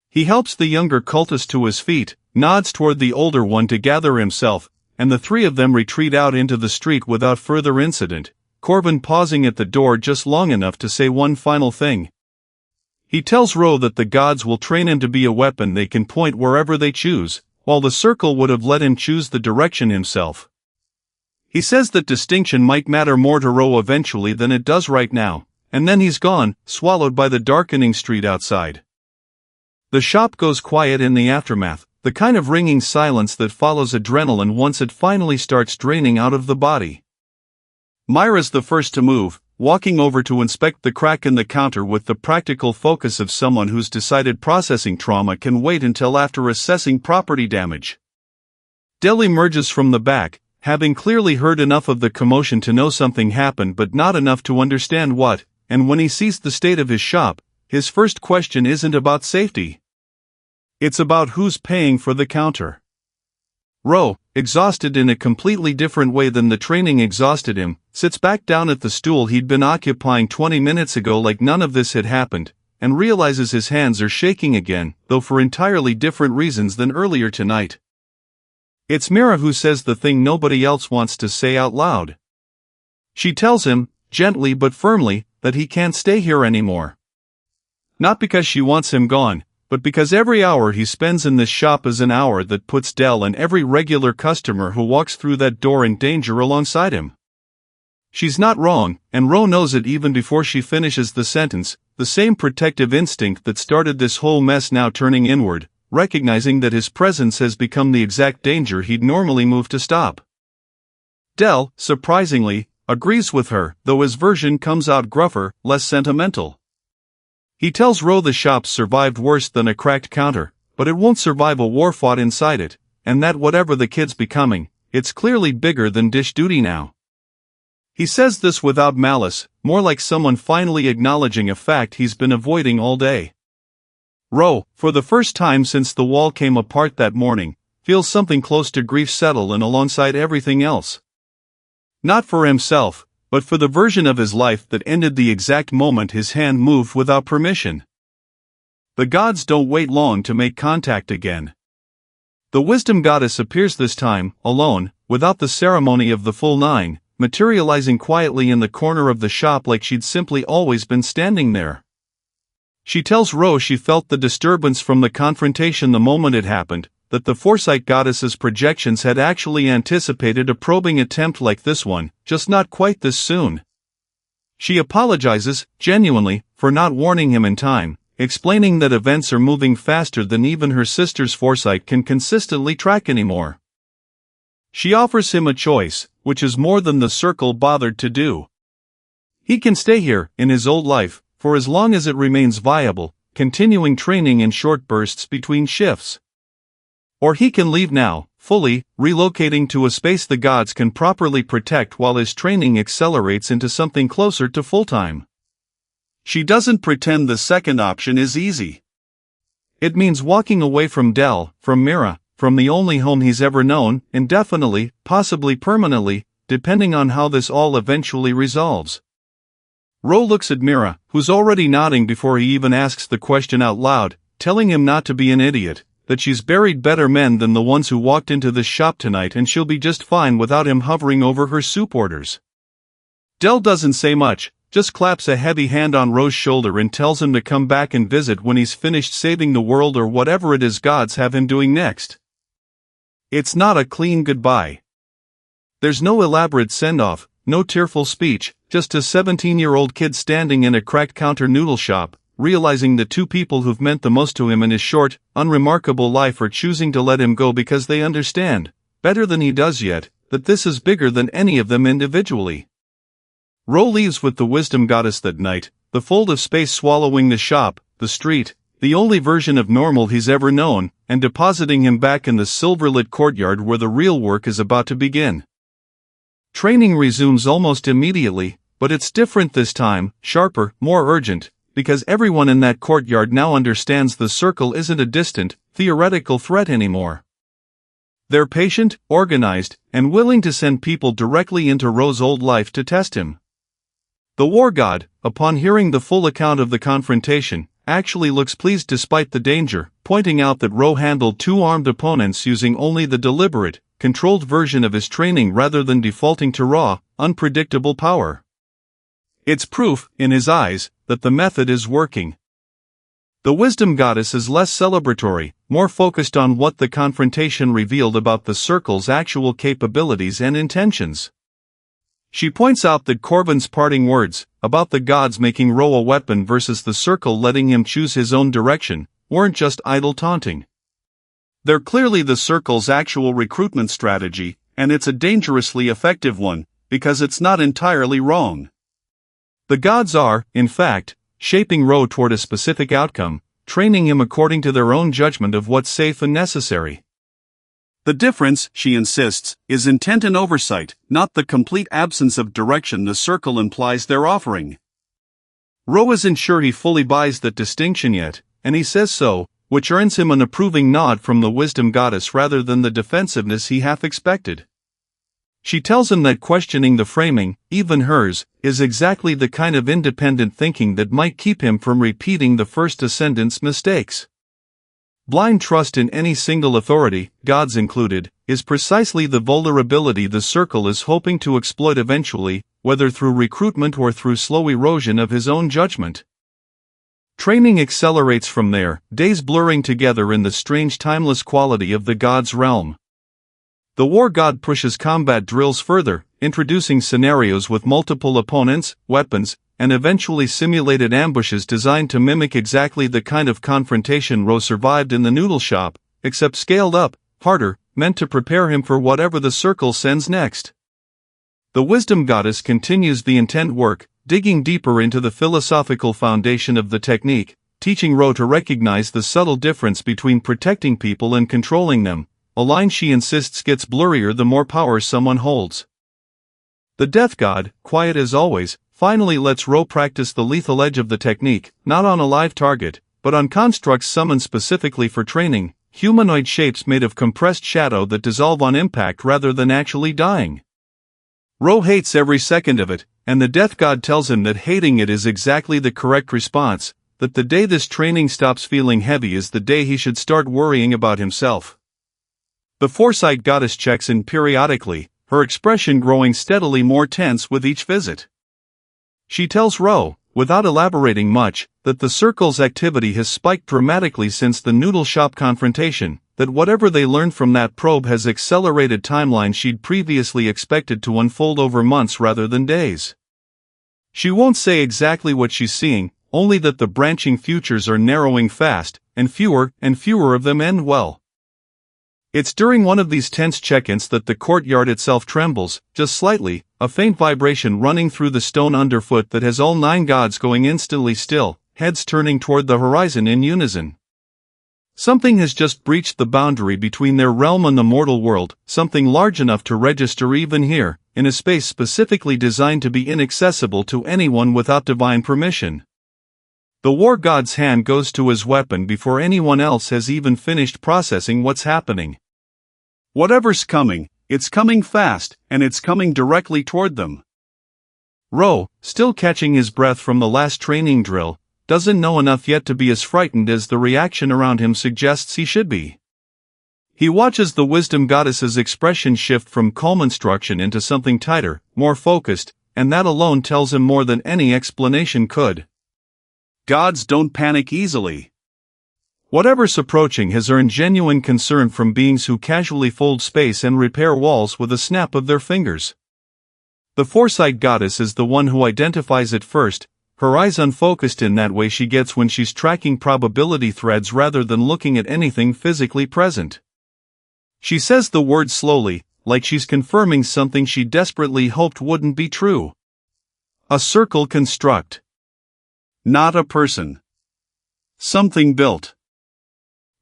He helps the younger cultist to his feet, nods toward the older one to gather himself, and the three of them retreat out into the street without further incident, Corvin pausing at the door just long enough to say one final thing. He tells Ro that the gods will train him to be a weapon they can point wherever they choose, while the Circle would have let him choose the direction himself. He says that distinction might matter more to Ro eventually than it does right now, and then he's gone, swallowed by the darkening street outside. The shop goes quiet in the aftermath, the kind of ringing silence that follows adrenaline once it finally starts draining out of the body. Myra's the first to move, walking over to inspect the crack in the counter with the practical focus of someone who's decided processing trauma can wait until after assessing property damage. Del emerges from the back, having clearly heard enough of the commotion to know something happened but not enough to understand what, and when he sees the state of his shop, his first question isn't about safety. It's about who's paying for the counter. Ro, exhausted in a completely different way than the training exhausted him, sits back down at the stool he'd been occupying 20 minutes ago like none of this had happened, and realizes his hands are shaking again, though for entirely different reasons than earlier tonight. It's Mira who says the thing nobody else wants to say out loud. She tells him, gently but firmly, that he can't stay here anymore. Not because she wants him gone, but because every hour he spends in this shop is an hour that puts Del and every regular customer who walks through that door in danger alongside him. She's not wrong, and Ro knows it even before she finishes the sentence, the same protective instinct that started this whole mess now turning inward, recognizing that his presence has become the exact danger he'd normally move to stop. Del, surprisingly, agrees with her, though his version comes out gruffer, less sentimental. He tells Ro the shop's survived worse than a cracked counter, but it won't survive a war fought inside it, and that whatever the kid's becoming, it's clearly bigger than dish duty now. He says this without malice, more like someone finally acknowledging a fact he's been avoiding all day. Ro, for the first time since the wall came apart that morning, feels something close to grief settle in alongside everything else. Not for himself, but for the version of his life that ended the exact moment his hand moved without permission. The gods don't wait long to make contact again. The wisdom goddess appears this time, alone, without the ceremony of the full nine, materializing quietly in the corner of the shop like she'd simply always been standing there. She tells Ro she felt the disturbance from the confrontation the moment it happened, that the foresight goddess's projections had actually anticipated a probing attempt like this one, just not quite this soon. She apologizes, genuinely, for not warning him in time, explaining that events are moving faster than even her sister's foresight can consistently track anymore. She offers him a choice, which is more than the Circle bothered to do. He can stay here, in his old life, for as long as it remains viable, continuing training in short bursts between shifts. Or he can leave now, fully, relocating to a space the gods can properly protect while his training accelerates into something closer to full-time. She doesn't pretend the second option is easy. It means walking away from Del, from Mira, from the only home he's ever known, indefinitely, possibly permanently, depending on how this all eventually resolves. Ro looks at Mira, who's already nodding before he even asks the question out loud, telling him not to be an idiot, that she's buried better men than the ones who walked into this shop tonight and she'll be just fine without him hovering over her soup orders. Del doesn't say much, just claps a heavy hand on Ro's shoulder and tells him to come back and visit when he's finished saving the world or whatever it is gods have him doing next. It's not a clean goodbye. There's no elaborate send-off, no tearful speech, just a 17-year-old kid standing in a cracked counter noodle shop, realizing the two people who've meant the most to him in his short, unremarkable life are choosing to let him go because they understand, better than he does yet, that this is bigger than any of them individually. Ro leaves with the wisdom goddess that night, the fold of space swallowing the shop, the street, the only version of normal he's ever known, and depositing him back in the silver-lit courtyard where the real work is about to begin. Training resumes almost immediately, but it's different this time, sharper, more urgent, because everyone in that courtyard now understands the circle isn't a distant, theoretical threat anymore. They're patient, organized, and willing to send people directly into Ro's old life to test him. The war god, upon hearing the full account of the confrontation, actually looks pleased despite the danger, pointing out that Ro handled two armed opponents using only the deliberate, controlled version of his training rather than defaulting to raw, unpredictable power. It's proof, in his eyes, that the method is working. The wisdom goddess is less celebratory, more focused on what the confrontation revealed about the circle's actual capabilities and intentions. She points out that Corbin's parting words, about the gods making Ro a weapon versus the circle letting him choose his own direction, weren't just idle taunting. They're clearly the circle's actual recruitment strategy, and it's a dangerously effective one, because it's not entirely wrong. The gods are, in fact, shaping Ro toward a specific outcome, training him according to their own judgment of what's safe and necessary. The difference, she insists, is intent and oversight, not the complete absence of direction the circle implies they're offering. Ro isn't sure he fully buys that distinction yet, and he says so, which earns him an approving nod from the wisdom goddess rather than the defensiveness he half expected. She tells him that questioning the framing, even hers, is exactly the kind of independent thinking that might keep him from repeating the first ascendant's mistakes. Blind trust in any single authority, gods included, is precisely the vulnerability the circle is hoping to exploit eventually, whether through recruitment or through slow erosion of his own judgment. Training accelerates from there, days blurring together in the strange timeless quality of the god's realm. The war god pushes combat drills further, introducing scenarios with multiple opponents, weapons, and eventually simulated ambushes designed to mimic exactly the kind of confrontation Ro survived in the noodle shop, except scaled up, harder, meant to prepare him for whatever the circle sends next. The wisdom goddess continues the intent work, digging deeper into the philosophical foundation of the technique, teaching Ro to recognize the subtle difference between protecting people and controlling them, a line she insists gets blurrier the more power someone holds. The death god, quiet as always, finally lets Ro practice the lethal edge of the technique, not on a live target, but on constructs summoned specifically for training, humanoid shapes made of compressed shadow that dissolve on impact rather than actually dying. Ro hates every second of it, and the death god tells him that hating it is exactly the correct response, that the day this training stops feeling heavy is the day he should start worrying about himself. The foresight goddess checks in periodically, her expression growing steadily more tense with each visit. She tells Ro, without elaborating much, that the circle's activity has spiked dramatically since the noodle shop confrontation, that whatever they learned from that probe has accelerated timelines she'd previously expected to unfold over months rather than days. She won't say exactly what she's seeing, only that the branching futures are narrowing fast, and fewer of them end well. It's during one of these tense check-ins that the courtyard itself trembles, just slightly, a faint vibration running through the stone underfoot that has all 9 gods going instantly still, heads turning toward the horizon in unison. Something has just breached the boundary between their realm and the mortal world, something large enough to register even here, in a space specifically designed to be inaccessible to anyone without divine permission. The war god's hand goes to his weapon before anyone else has even finished processing what's happening. Whatever's coming, it's coming fast, and it's coming directly toward them. Ro, still catching his breath from the last training drill, doesn't know enough yet to be as frightened as the reaction around him suggests he should be. He watches the wisdom goddess's expression shift from calm instruction into something tighter, more focused, and that alone tells him more than any explanation could. Gods don't panic easily. Whatever's approaching has earned genuine concern from beings who casually fold space and repair walls with a snap of their fingers. The foresight goddess is the one who identifies it first, her eyes unfocused in that way she gets when she's tracking probability threads rather than looking at anything physically present. She says the words slowly, like she's confirming something she desperately hoped wouldn't be true. A circle construct. Not a person. Something built.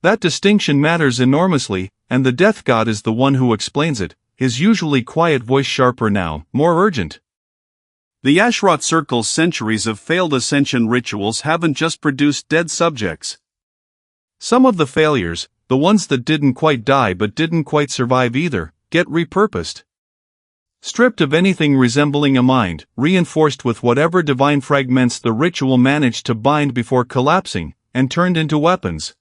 That distinction matters enormously, and the death god is the one who explains it, his usually quiet voice sharper now, more urgent. The Ashrot Circle's centuries of failed ascension rituals haven't just produced dead subjects. Some of the failures, the ones that didn't quite die but didn't quite survive either, get repurposed. Stripped of anything resembling a mind, reinforced with whatever divine fragments the ritual managed to bind before collapsing, and turned into weapons.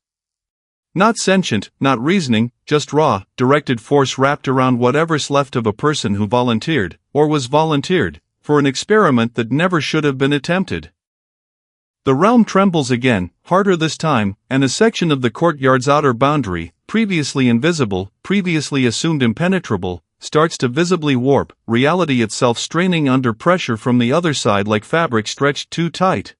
Not sentient, not reasoning, just raw, directed force wrapped around whatever's left of a person who volunteered, or was volunteered, for an experiment that never should have been attempted. The realm trembles again, harder this time, and a section of the courtyard's outer boundary, previously invisible, previously assumed impenetrable, starts to visibly warp, reality itself straining under pressure from the other side like fabric stretched too tight.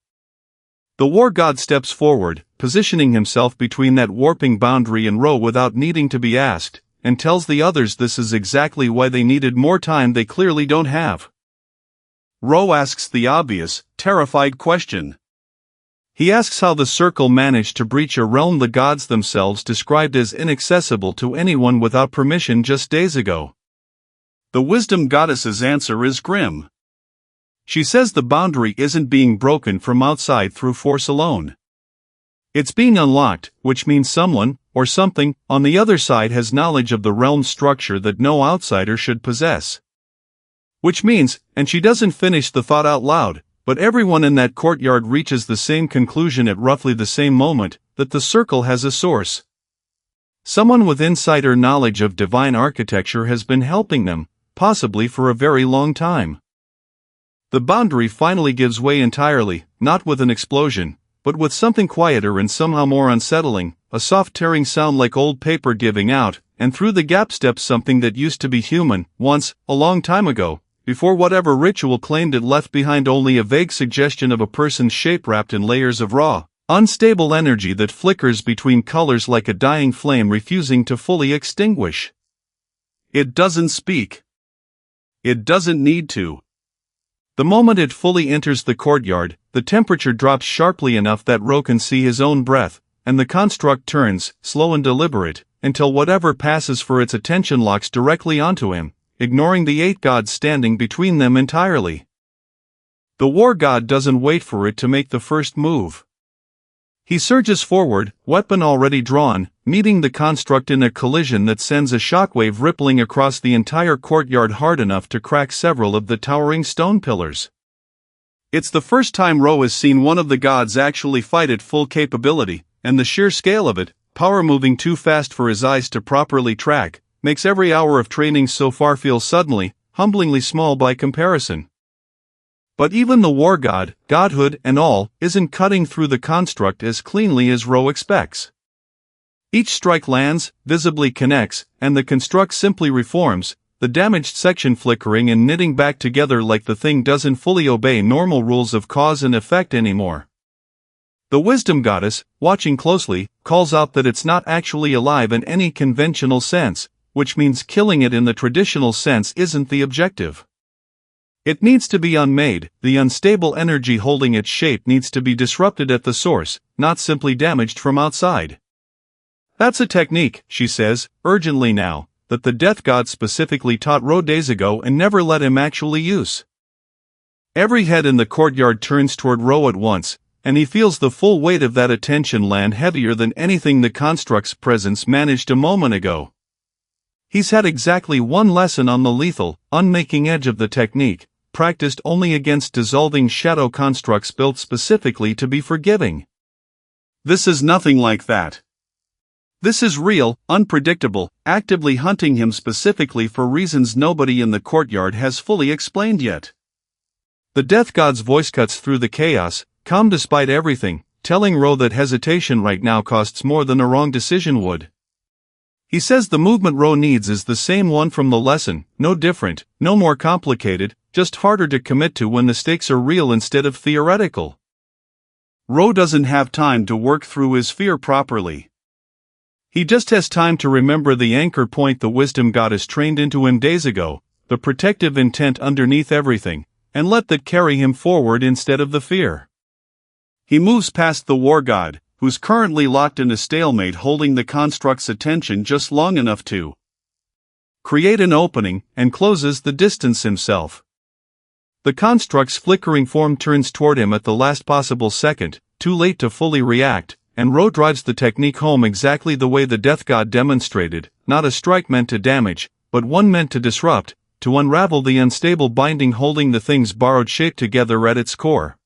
The war god steps forward, positioning himself between that warping boundary and Ro without needing to be asked, and tells the others this is exactly why they needed more time they clearly don't have. Ro asks the obvious, terrified question. He asks how the circle managed to breach a realm the gods themselves described as inaccessible to anyone without permission just days ago. The wisdom goddess's answer is grim. She says the boundary isn't being broken from outside through force alone. It's being unlocked, which means someone, or something, on the other side has knowledge of the realm's structure that no outsider should possess. Which means, and she doesn't finish the thought out loud, but everyone in that courtyard reaches the same conclusion at roughly the same moment, that the circle has a source. Someone with insider knowledge of divine architecture has been helping them, possibly for a very long time. The boundary finally gives way entirely, not with an explosion, but with something quieter and somehow more unsettling, a soft tearing sound like old paper giving out, and through the gap steps something that used to be human, once, a long time ago, before whatever ritual claimed it left behind only a vague suggestion of a person's shape wrapped in layers of raw, unstable energy that flickers between colors like a dying flame refusing to fully extinguish. It doesn't speak. It doesn't need to. The moment it fully enters the courtyard, the temperature drops sharply enough that Ro can see his own breath, and the construct turns, slow and deliberate, until whatever passes for its attention locks directly onto him, ignoring the 8 gods standing between them entirely. The war god doesn't wait for it to make the first move. He surges forward, weapon already drawn, meeting the construct in a collision that sends a shockwave rippling across the entire courtyard hard enough to crack several of the towering stone pillars. It's the first time Ro has seen one of the gods actually fight at full capability, and the sheer scale of it, power moving too fast for his eyes to properly track, makes every hour of training so far feel suddenly, humblingly small by comparison. But even the war god, godhood and all, isn't cutting through the construct as cleanly as Ro expects. Each strike lands, visibly connects, and the construct simply reforms, the damaged section flickering and knitting back together like the thing doesn't fully obey normal rules of cause and effect anymore. The wisdom goddess, watching closely, calls out that it's not actually alive in any conventional sense, which means killing it in the traditional sense isn't the objective. It needs to be unmade, the unstable energy holding its shape needs to be disrupted at the source, not simply damaged from outside. That's a technique, she says, urgently now, that the death god specifically taught Ro days ago and never let him actually use. Every head in the courtyard turns toward Ro at once, and he feels the full weight of that attention land heavier than anything the construct's presence managed a moment ago. He's had exactly one lesson on the lethal, unmaking edge of the technique, practiced only against dissolving shadow constructs built specifically to be forgiving. This is nothing like that. This is real, unpredictable, actively hunting him specifically for reasons nobody in the courtyard has fully explained yet. The death god's voice cuts through the chaos, calm despite everything, telling Ro that hesitation right now costs more than a wrong decision would. He says the movement Ro needs is the same one from the lesson, no different, no more complicated, just harder to commit to when the stakes are real instead of theoretical. Ro doesn't have time to work through his fear properly. He just has time to remember the anchor point the wisdom goddess trained into him days ago, the protective intent underneath everything, and let that carry him forward instead of the fear. He moves past the war god, who's currently locked in a stalemate, holding the construct's attention just long enough to create an opening, and closes the distance himself. The construct's flickering form turns toward him at the last possible second, too late to fully react, and Ro drives the technique home exactly the way the death god demonstrated, not a strike meant to damage, but one meant to disrupt, to unravel the unstable binding holding the thing's borrowed shape together at its core.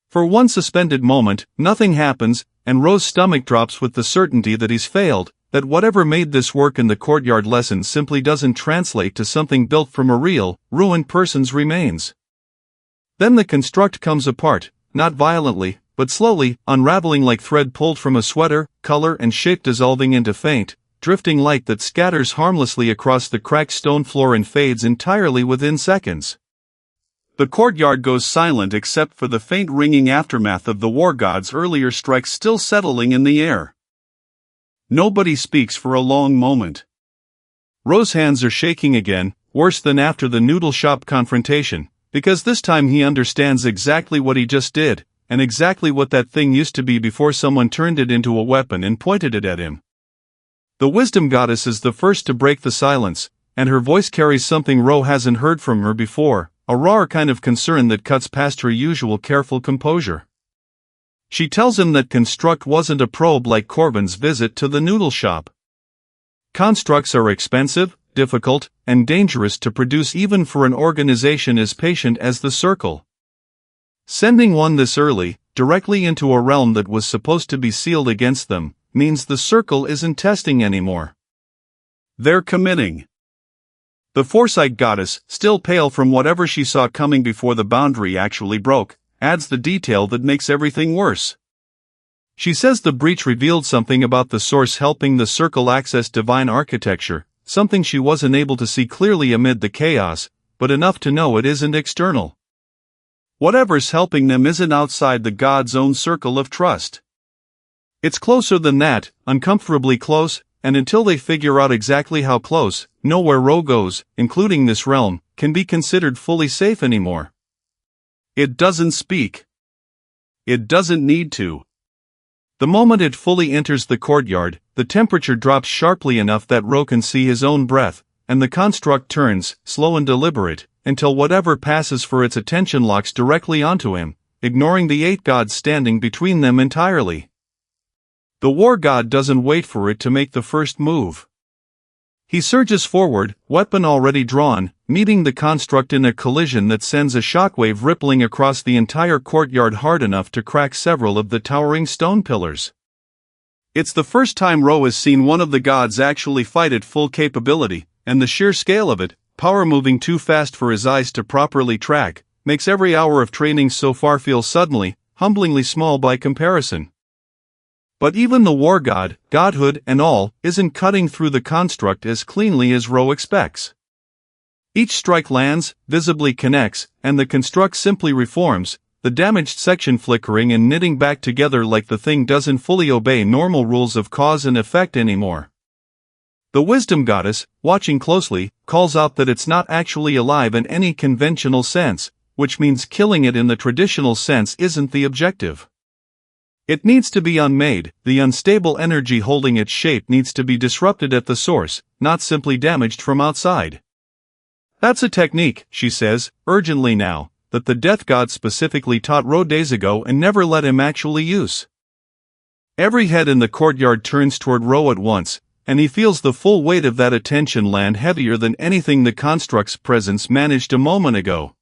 For one suspended moment, nothing happens, and Ro's stomach drops with the certainty that he's failed, that whatever made this work in the courtyard lesson simply doesn't translate to something built from a real, ruined person's remains. Then the construct comes apart, not violently, but slowly, unraveling like thread pulled from a sweater, color and shape dissolving into faint, drifting light that scatters harmlessly across the cracked stone floor and fades entirely within seconds. The courtyard goes silent except for the faint ringing aftermath of the war god's earlier strikes still settling in the air. Nobody speaks for a long moment. Ro's hands are shaking again, worse than after the noodle shop confrontation, because this time he understands exactly what he just did, and exactly what that thing used to be before someone turned it into a weapon and pointed it at him. The wisdom goddess is the first to break the silence, and her voice carries something Ro hasn't heard from her before, a raw kind of concern that cuts past her usual careful composure. She tells him that construct wasn't a probe like Corbin's visit to the noodle shop. Constructs are expensive, difficult, and dangerous to produce even for an organization as patient as the Circle. Sending one this early, directly into a realm that was supposed to be sealed against them, means the Circle isn't testing anymore. They're committing. The foresight goddess, still pale from whatever she saw coming before the boundary actually broke, adds the detail that makes everything worse. She says the breach revealed something about the source helping the Circle access divine architecture, something she wasn't able to see clearly amid the chaos, but enough to know it isn't external. Whatever's helping them isn't outside the god's own circle of trust. It's closer than that, uncomfortably close, and until they figure out exactly how close, nowhere Ro goes, including this realm, can be considered fully safe anymore. It doesn't speak. It doesn't need to. The moment it fully enters the courtyard, the temperature drops sharply enough that Ro can see his own breath, and the construct turns, slow and deliberate, until whatever passes for its attention locks directly onto him, ignoring the 8 gods standing between them entirely. The war god doesn't wait for it to make the first move. He surges forward, weapon already drawn, meeting the construct in a collision that sends a shockwave rippling across the entire courtyard hard enough to crack several of the towering stone pillars. It's the first time Ro has seen one of the gods actually fight at full capability, and the sheer scale of it, power moving too fast for his eyes to properly track, makes every hour of training so far feel suddenly, humblingly small by comparison. But even the war god, godhood and all, isn't cutting through the construct as cleanly as Ro expects. Each strike lands, visibly connects, and the construct simply reforms, the damaged section flickering and knitting back together like the thing doesn't fully obey normal rules of cause and effect anymore. The wisdom goddess, watching closely, calls out that it's not actually alive in any conventional sense, which means killing it in the traditional sense isn't the objective. It needs to be unmade, the unstable energy holding its shape needs to be disrupted at the source, not simply damaged from outside. That's a technique, she says, urgently now, that the death god specifically taught Ro days ago and never let him actually use. Every head in the courtyard turns toward Ro at once, and he feels the full weight of that attention land heavier than anything the construct's presence managed a moment ago.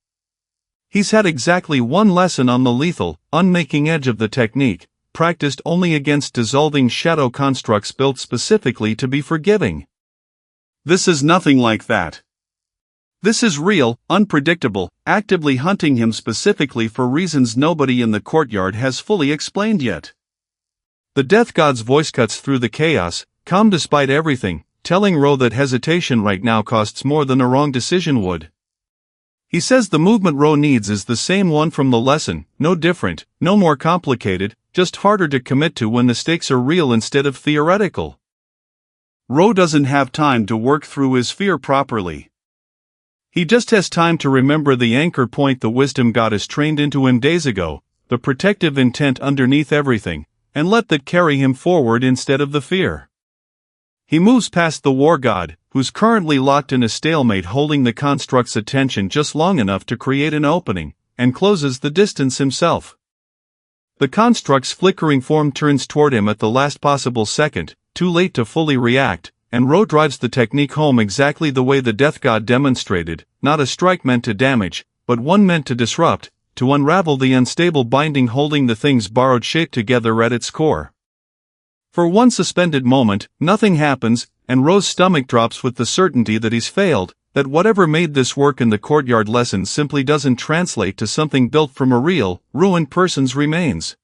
He's had exactly one lesson on the lethal, unmaking edge of the technique, practiced only against dissolving shadow constructs built specifically to be forgiving. This is nothing like that. This is real, unpredictable, actively hunting him specifically for reasons nobody in the courtyard has fully explained yet. The death god's voice cuts through the chaos, calm despite everything, telling Ro that hesitation right now costs more than a wrong decision would. He says the movement Ro needs is the same one from the lesson, no different, no more complicated, just harder to commit to when the stakes are real instead of theoretical. Ro doesn't have time to work through his fear properly. He just has time to remember the anchor point the wisdom goddess trained into him days ago, the protective intent underneath everything, and let that carry him forward instead of the fear. He moves past the war god, who's currently locked in a stalemate holding the construct's attention just long enough to create an opening, and closes the distance himself. The construct's flickering form turns toward him at the last possible second, too late to fully react, and Ro drives the technique home exactly the way the death god demonstrated, not a strike meant to damage, but one meant to disrupt, to unravel the unstable binding holding the thing's borrowed shape together at its core. For one suspended moment, nothing happens, and Ro's stomach drops with the certainty that he's failed, that whatever made this work in the courtyard lesson simply doesn't translate to something built from a real, ruined person's remains.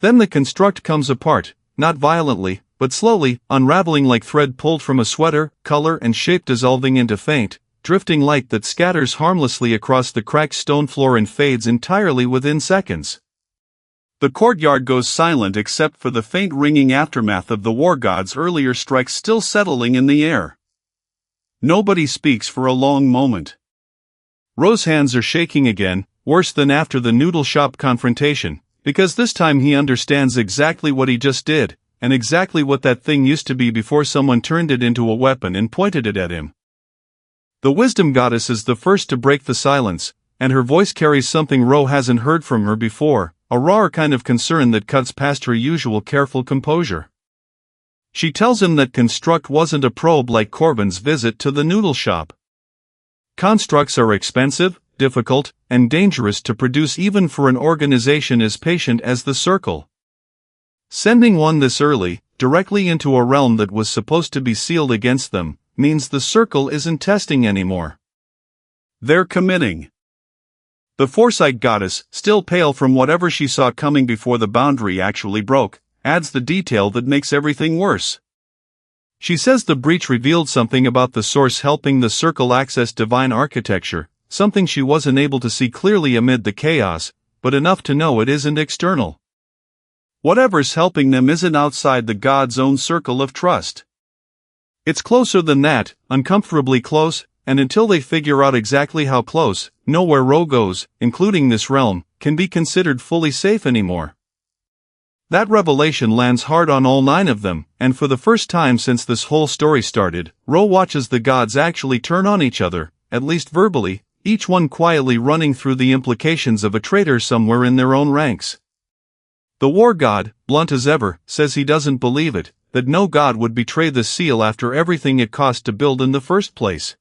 Then the construct comes apart, not violently, but slowly, unraveling like thread pulled from a sweater, color and shape dissolving into faint, drifting light that scatters harmlessly across the cracked stone floor and fades entirely within seconds. The courtyard goes silent except for the faint ringing aftermath of the war god's earlier strikes still settling in the air. Nobody speaks for a long moment. Ro's hands are shaking again, worse than after the noodle shop confrontation, because this time he understands exactly what he just did, and exactly what that thing used to be before someone turned it into a weapon and pointed it at him. The wisdom goddess is the first to break the silence, and her voice carries something Ro hasn't heard from her before, a raw kind of concern that cuts past her usual careful composure. She tells him that construct wasn't a probe like Corbin's visit to the noodle shop. Constructs are expensive, difficult, and dangerous to produce even for an organization as patient as the Circle. Sending one this early, directly into a realm that was supposed to be sealed against them, means the Circle isn't testing anymore. They're committing. The Foresight goddess, still pale from whatever she saw coming before the boundary actually broke, adds the detail that makes everything worse. She says the breach revealed something about the source helping the Circle access divine architecture, something she wasn't able to see clearly amid the chaos, but enough to know it isn't external. Whatever's helping them isn't outside the god's own circle of trust. It's closer than that, uncomfortably close, and until they figure out exactly how close, nowhere Ro goes, including this realm, can be considered fully safe anymore. That revelation lands hard on all 9 of them, and for the first time since this whole story started, Ro watches the gods actually turn on each other, at least verbally, each one quietly running through the implications of a traitor somewhere in their own ranks. The war god, blunt as ever, says he doesn't believe it, that no god would betray the seal after everything it cost to build in the first place.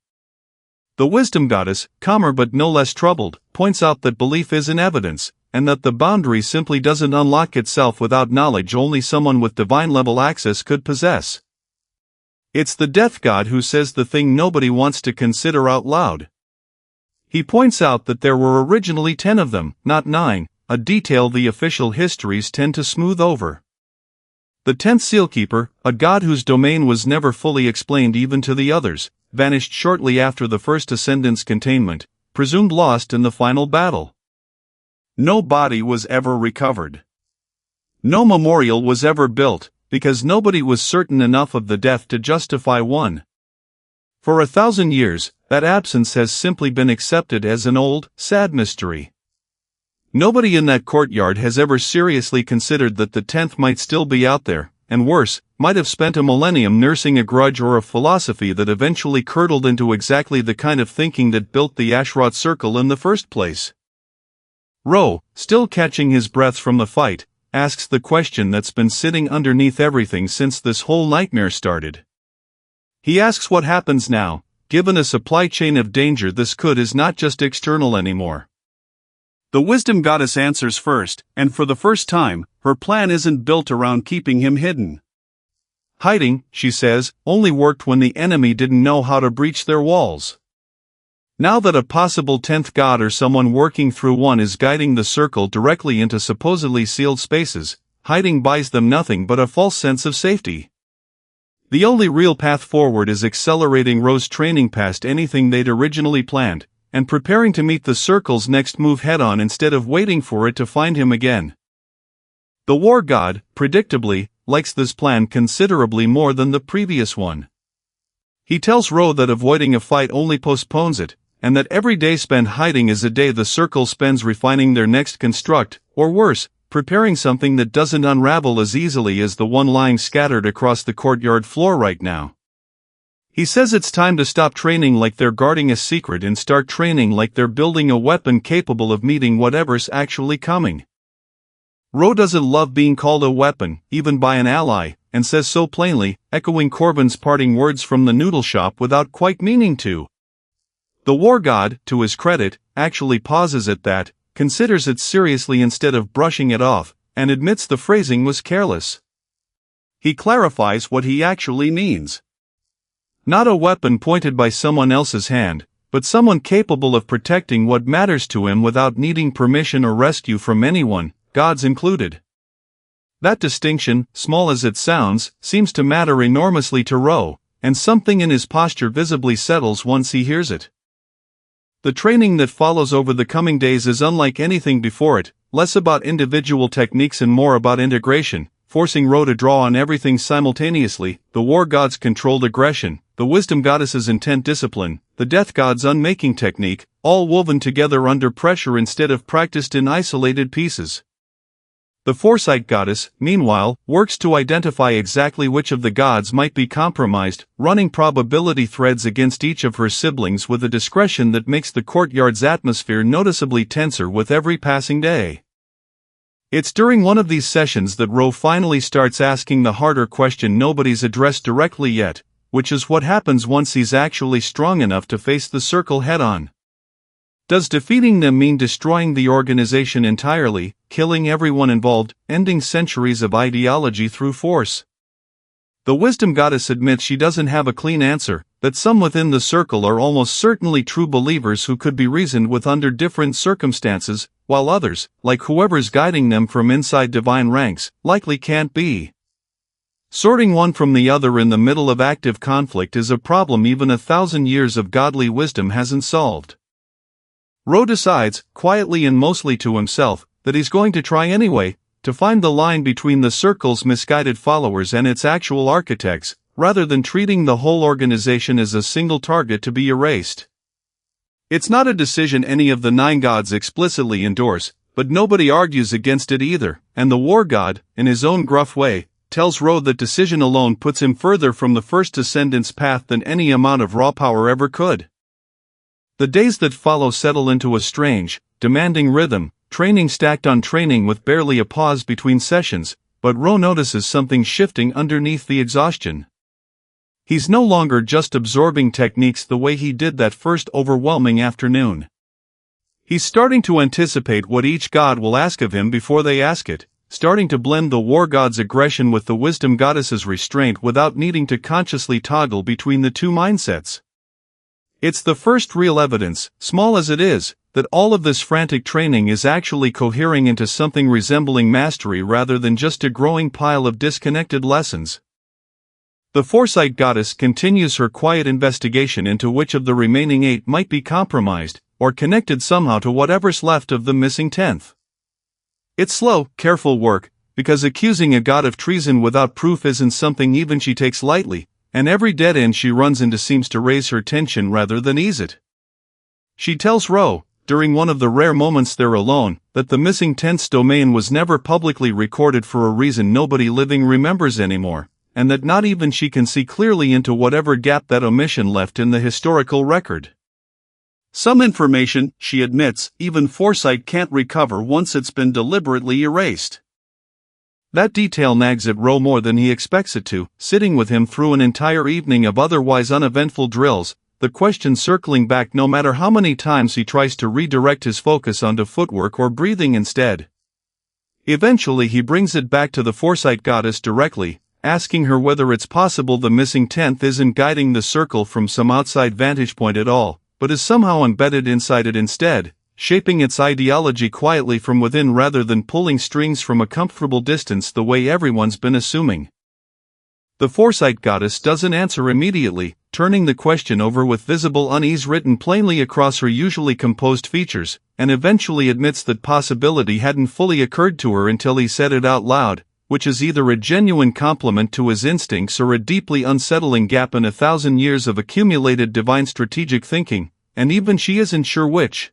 The wisdom goddess, calmer but no less troubled, points out that belief isn't evidence, and that the boundary simply doesn't unlock itself without knowledge only someone with divine-level access could possess. It's the death god who says the thing nobody wants to consider out loud. He points out that there were originally 10 of them, not 9, a detail the official histories tend to smooth over. The 10th sealkeeper, a god whose domain was never fully explained even to the others, vanished shortly after the first ascendant's containment, presumed lost in the final battle. No body was ever recovered. No memorial was ever built, because nobody was certain enough of the death to justify one. For 1,000 years, that absence has simply been accepted as an old, sad mystery. Nobody in that courtyard has ever seriously considered that the 10th might still be out there, and worse, might have spent a millennium nursing a grudge or a philosophy that eventually curdled into exactly the kind of thinking that built the Ashrot Circle in the first place. Ro, still catching his breath from the fight, asks the question that's been sitting underneath everything since this whole nightmare started. He asks what happens now, given a supply chain of danger this is not just external anymore. The wisdom goddess answers first, and for the first time, her plan isn't built around keeping him hidden. Hiding, she says, only worked when the enemy didn't know how to breach their walls. Now that a possible 10th god or someone working through one is guiding the circle directly into supposedly sealed spaces, hiding buys them nothing but a false sense of safety. The only real path forward is accelerating Ro's training past anything they'd originally planned, and preparing to meet the circle's next move head-on instead of waiting for it to find him again. The war god, predictably, likes this plan considerably more than the previous one. He tells Ro that avoiding a fight only postpones it, and that every day spent hiding is a day the circle spends refining their next construct, or worse, preparing something that doesn't unravel as easily as the one lying scattered across the courtyard floor right now. He says it's time to stop training like they're guarding a secret and start training like they're building a weapon capable of meeting whatever's actually coming. Ro doesn't love being called a weapon, even by an ally, and says so plainly, echoing Corbin's parting words from the noodle shop without quite meaning to. The war god, to his credit, actually pauses at that, considers it seriously instead of brushing it off, and admits the phrasing was careless. He clarifies what he actually means. Not a weapon pointed by someone else's hand, but someone capable of protecting what matters to him without needing permission or rescue from anyone, gods included. That distinction, small as it sounds, seems to matter enormously to Ro, and something in his posture visibly settles once he hears it. The training that follows over the coming days is unlike anything before it, less about individual techniques and more about integration, forcing Ro to draw on everything simultaneously: the war god's controlled aggression, the wisdom goddess's intent discipline, the death god's unmaking technique, all woven together under pressure instead of practiced in isolated pieces. The foresight goddess, meanwhile, works to identify exactly which of the gods might be compromised, running probability threads against each of her siblings with a discretion that makes the courtyard's atmosphere noticeably tenser with every passing day. It's during one of these sessions that Ro finally starts asking the harder question nobody's addressed directly yet, which is what happens once he's actually strong enough to face the circle head-on. Does defeating them mean destroying the organization entirely, killing everyone involved, ending centuries of ideology through force? The wisdom goddess admits she doesn't have a clean answer, that some within the circle are almost certainly true believers who could be reasoned with under different circumstances, while others, like whoever's guiding them from inside divine ranks, likely can't be. Sorting one from the other in the middle of active conflict is a problem even 1,000 years of godly wisdom hasn't solved. Ro decides, quietly and mostly to himself, that he's going to try anyway, to find the line between the circle's misguided followers and its actual architects, rather than treating the whole organization as a single target to be erased. It's not a decision any of the 9 gods explicitly endorse, but nobody argues against it either, and the war god, in his own gruff way, tells Ro that decision alone puts him further from the first descendant's path than any amount of raw power ever could. The days that follow settle into a strange, demanding rhythm, training stacked on training with barely a pause between sessions, but Ro notices something shifting underneath the exhaustion. He's no longer just absorbing techniques the way he did that first overwhelming afternoon. He's starting to anticipate what each god will ask of him before they ask it, starting to blend the war god's aggression with the wisdom goddess's restraint without needing to consciously toggle between the two mindsets. It's the first real evidence, small as it is, that all of this frantic training is actually cohering into something resembling mastery rather than just a growing pile of disconnected lessons. The foresight goddess continues her quiet investigation into which of the remaining 8 might be compromised, or connected somehow to whatever's left of the missing 10th. It's slow, careful work, because accusing a god of treason without proof isn't something even she takes lightly, and every dead end she runs into seems to raise her tension rather than ease it. She tells Ro, during one of the rare moments they're alone, that the missing 10th's domain was never publicly recorded for a reason nobody living remembers anymore, and that not even she can see clearly into whatever gap that omission left in the historical record. Some information, she admits, even foresight can't recover once it's been deliberately erased. That detail nags at Ro more than he expects it to, sitting with him through an entire evening of otherwise uneventful drills, the question circling back no matter how many times he tries to redirect his focus onto footwork or breathing instead. Eventually he brings it back to the foresight goddess directly, asking her whether it's possible the missing 10th isn't guiding the circle from some outside vantage point at all, but is somehow embedded inside it instead, shaping its ideology quietly from within rather than pulling strings from a comfortable distance the way everyone's been assuming. The foresight goddess doesn't answer immediately, turning the question over with visible unease written plainly across her usually composed features, and eventually admits that possibility hadn't fully occurred to her until he said it out loud, which is either a genuine compliment to his instincts or a deeply unsettling gap in 1,000 years of accumulated divine strategic thinking, and even she isn't sure which.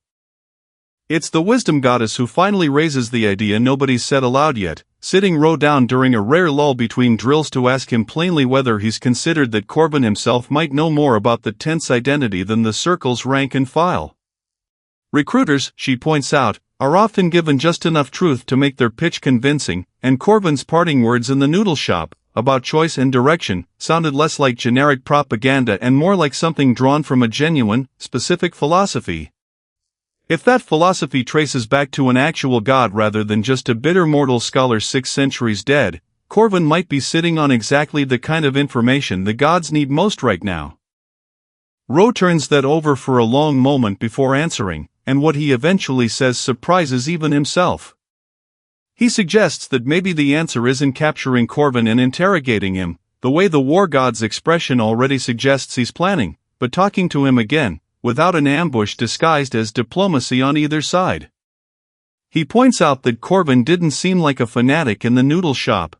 It's the wisdom goddess who finally raises the idea nobody's said aloud yet, sitting Ro down during a rare lull between drills to ask him plainly whether he's considered that Corbin himself might know more about the Tent's identity than the Circle's rank and file. Recruiters, she points out, are often given just enough truth to make their pitch convincing, and Corbin's parting words in the noodle shop, about choice and direction, sounded less like generic propaganda and more like something drawn from a genuine, specific philosophy. If that philosophy traces back to an actual god rather than just a bitter mortal scholar 6 centuries dead, Corbin might be sitting on exactly the kind of information the gods need most right now. Ro turns that over for a long moment before answering, and what he eventually says surprises even himself. He suggests that maybe the answer isn't capturing Corbin and interrogating him, the way the war god's expression already suggests he's planning, but talking to him again, without an ambush disguised as diplomacy on either side. He points out that Corbin didn't seem like a fanatic in the noodle shop.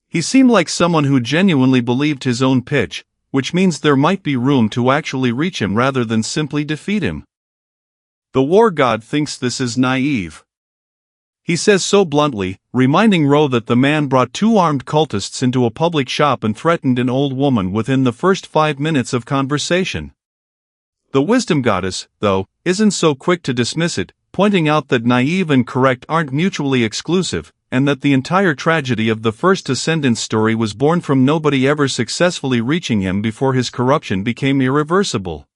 He seemed like someone who genuinely believed his own pitch, which means there might be room to actually reach him rather than simply defeat him. The war god thinks this is naive. He says so bluntly, reminding Ro that the man brought 2 armed cultists into a public shop and threatened an old woman within the first 5 minutes of conversation. The wisdom goddess, though, isn't so quick to dismiss it, pointing out that naive and correct aren't mutually exclusive, and that the entire tragedy of the first descendant's story was born from nobody ever successfully reaching him before his corruption became irreversible.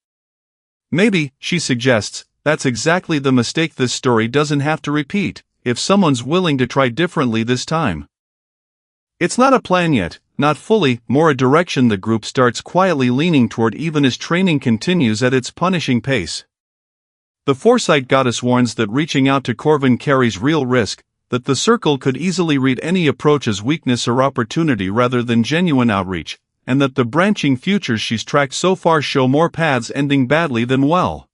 Maybe, she suggests, that's exactly the mistake this story doesn't have to repeat, if someone's willing to try differently this time. It's not a plan yet, not fully, more a direction the group starts quietly leaning toward even as training continues at its punishing pace. The foresight goddess warns that reaching out to Corbin carries real risk, that the Circle could easily read any approach as weakness or opportunity rather than genuine outreach, and that the branching futures she's tracked so far show more paths ending badly than well.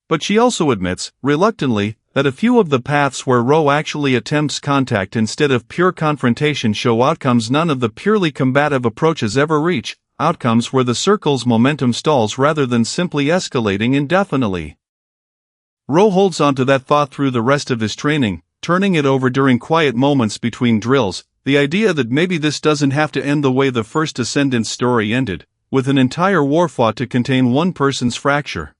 But she also admits, reluctantly, that a few of the paths where Ro actually attempts contact instead of pure confrontation show outcomes none of the purely combative approaches ever reach, outcomes where the Circle's momentum stalls rather than simply escalating indefinitely. Ro holds on to that thought through the rest of his training, turning it over during quiet moments between drills, the idea that maybe this doesn't have to end the way the first Descendant's story ended, with an entire war fought to contain one person's fracture.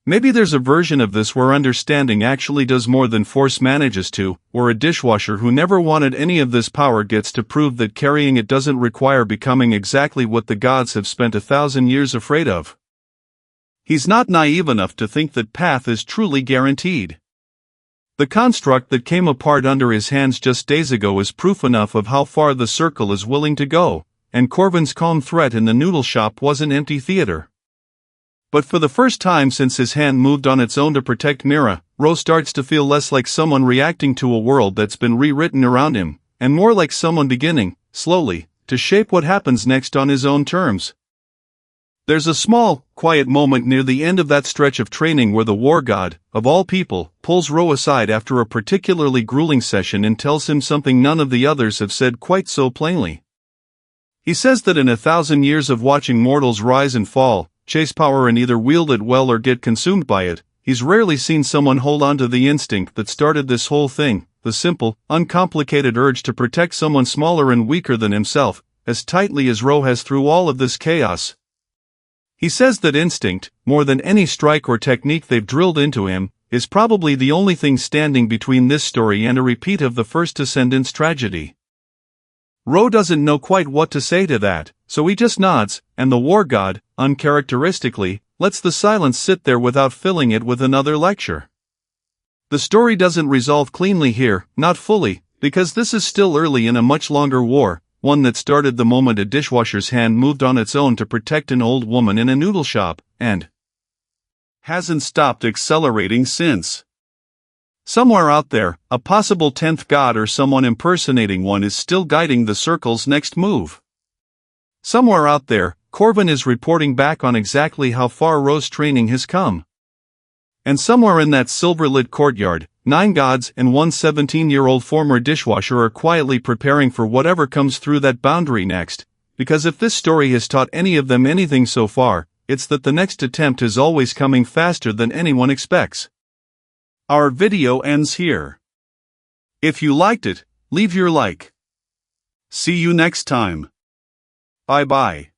Maybe there's a version of this where understanding actually does more than force manages to, or a dishwasher who never wanted any of this power gets to prove that carrying it doesn't require becoming exactly what the gods have spent 1,000 years afraid of. He's not naive enough to think that path is truly guaranteed. The construct that came apart under his hands just days ago is proof enough of how far the Circle is willing to go, and Corbin's calm threat in the noodle shop wasn't empty theater. But for the first time since his hand moved on its own to protect Mira, Ro starts to feel less like someone reacting to a world that's been rewritten around him, and more like someone beginning, slowly, to shape what happens next on his own terms. There's a small, quiet moment near the end of that stretch of training where the war god, of all people, pulls Ro aside after a particularly grueling session and tells him something none of the others have said quite so plainly. He says that in 1,000 years of watching mortals rise and fall, chase power and either wield it well or get consumed by it, he's rarely seen someone hold on to the instinct that started this whole thing, the simple, uncomplicated urge to protect someone smaller and weaker than himself, as tightly as Ro has through all of this chaos. He says that instinct, more than any strike or technique they've drilled into him, is probably the only thing standing between this story and a repeat of the first Descendant's tragedy. Ro doesn't know quite what to say to that, so he just nods, and the war god, uncharacteristically, lets the silence sit there without filling it with another lecture. The story doesn't resolve cleanly here, not fully, because this is still early in a much longer war, one that started the moment a dishwasher's hand moved on its own to protect an old woman in a noodle shop, and hasn't stopped accelerating since. Somewhere out there, a possible 10th god or someone impersonating one is still guiding the circle's next move. Somewhere out there, Corvin is reporting back on exactly how far Rose training has come. And somewhere in that silver-lit courtyard, 9 gods and one 17-year-old former dishwasher are quietly preparing for whatever comes through that boundary next, because if this story has taught any of them anything so far, it's that the next attempt is always coming faster than anyone expects. Our video ends here. If you liked it, leave your like. See you next time. Bye bye.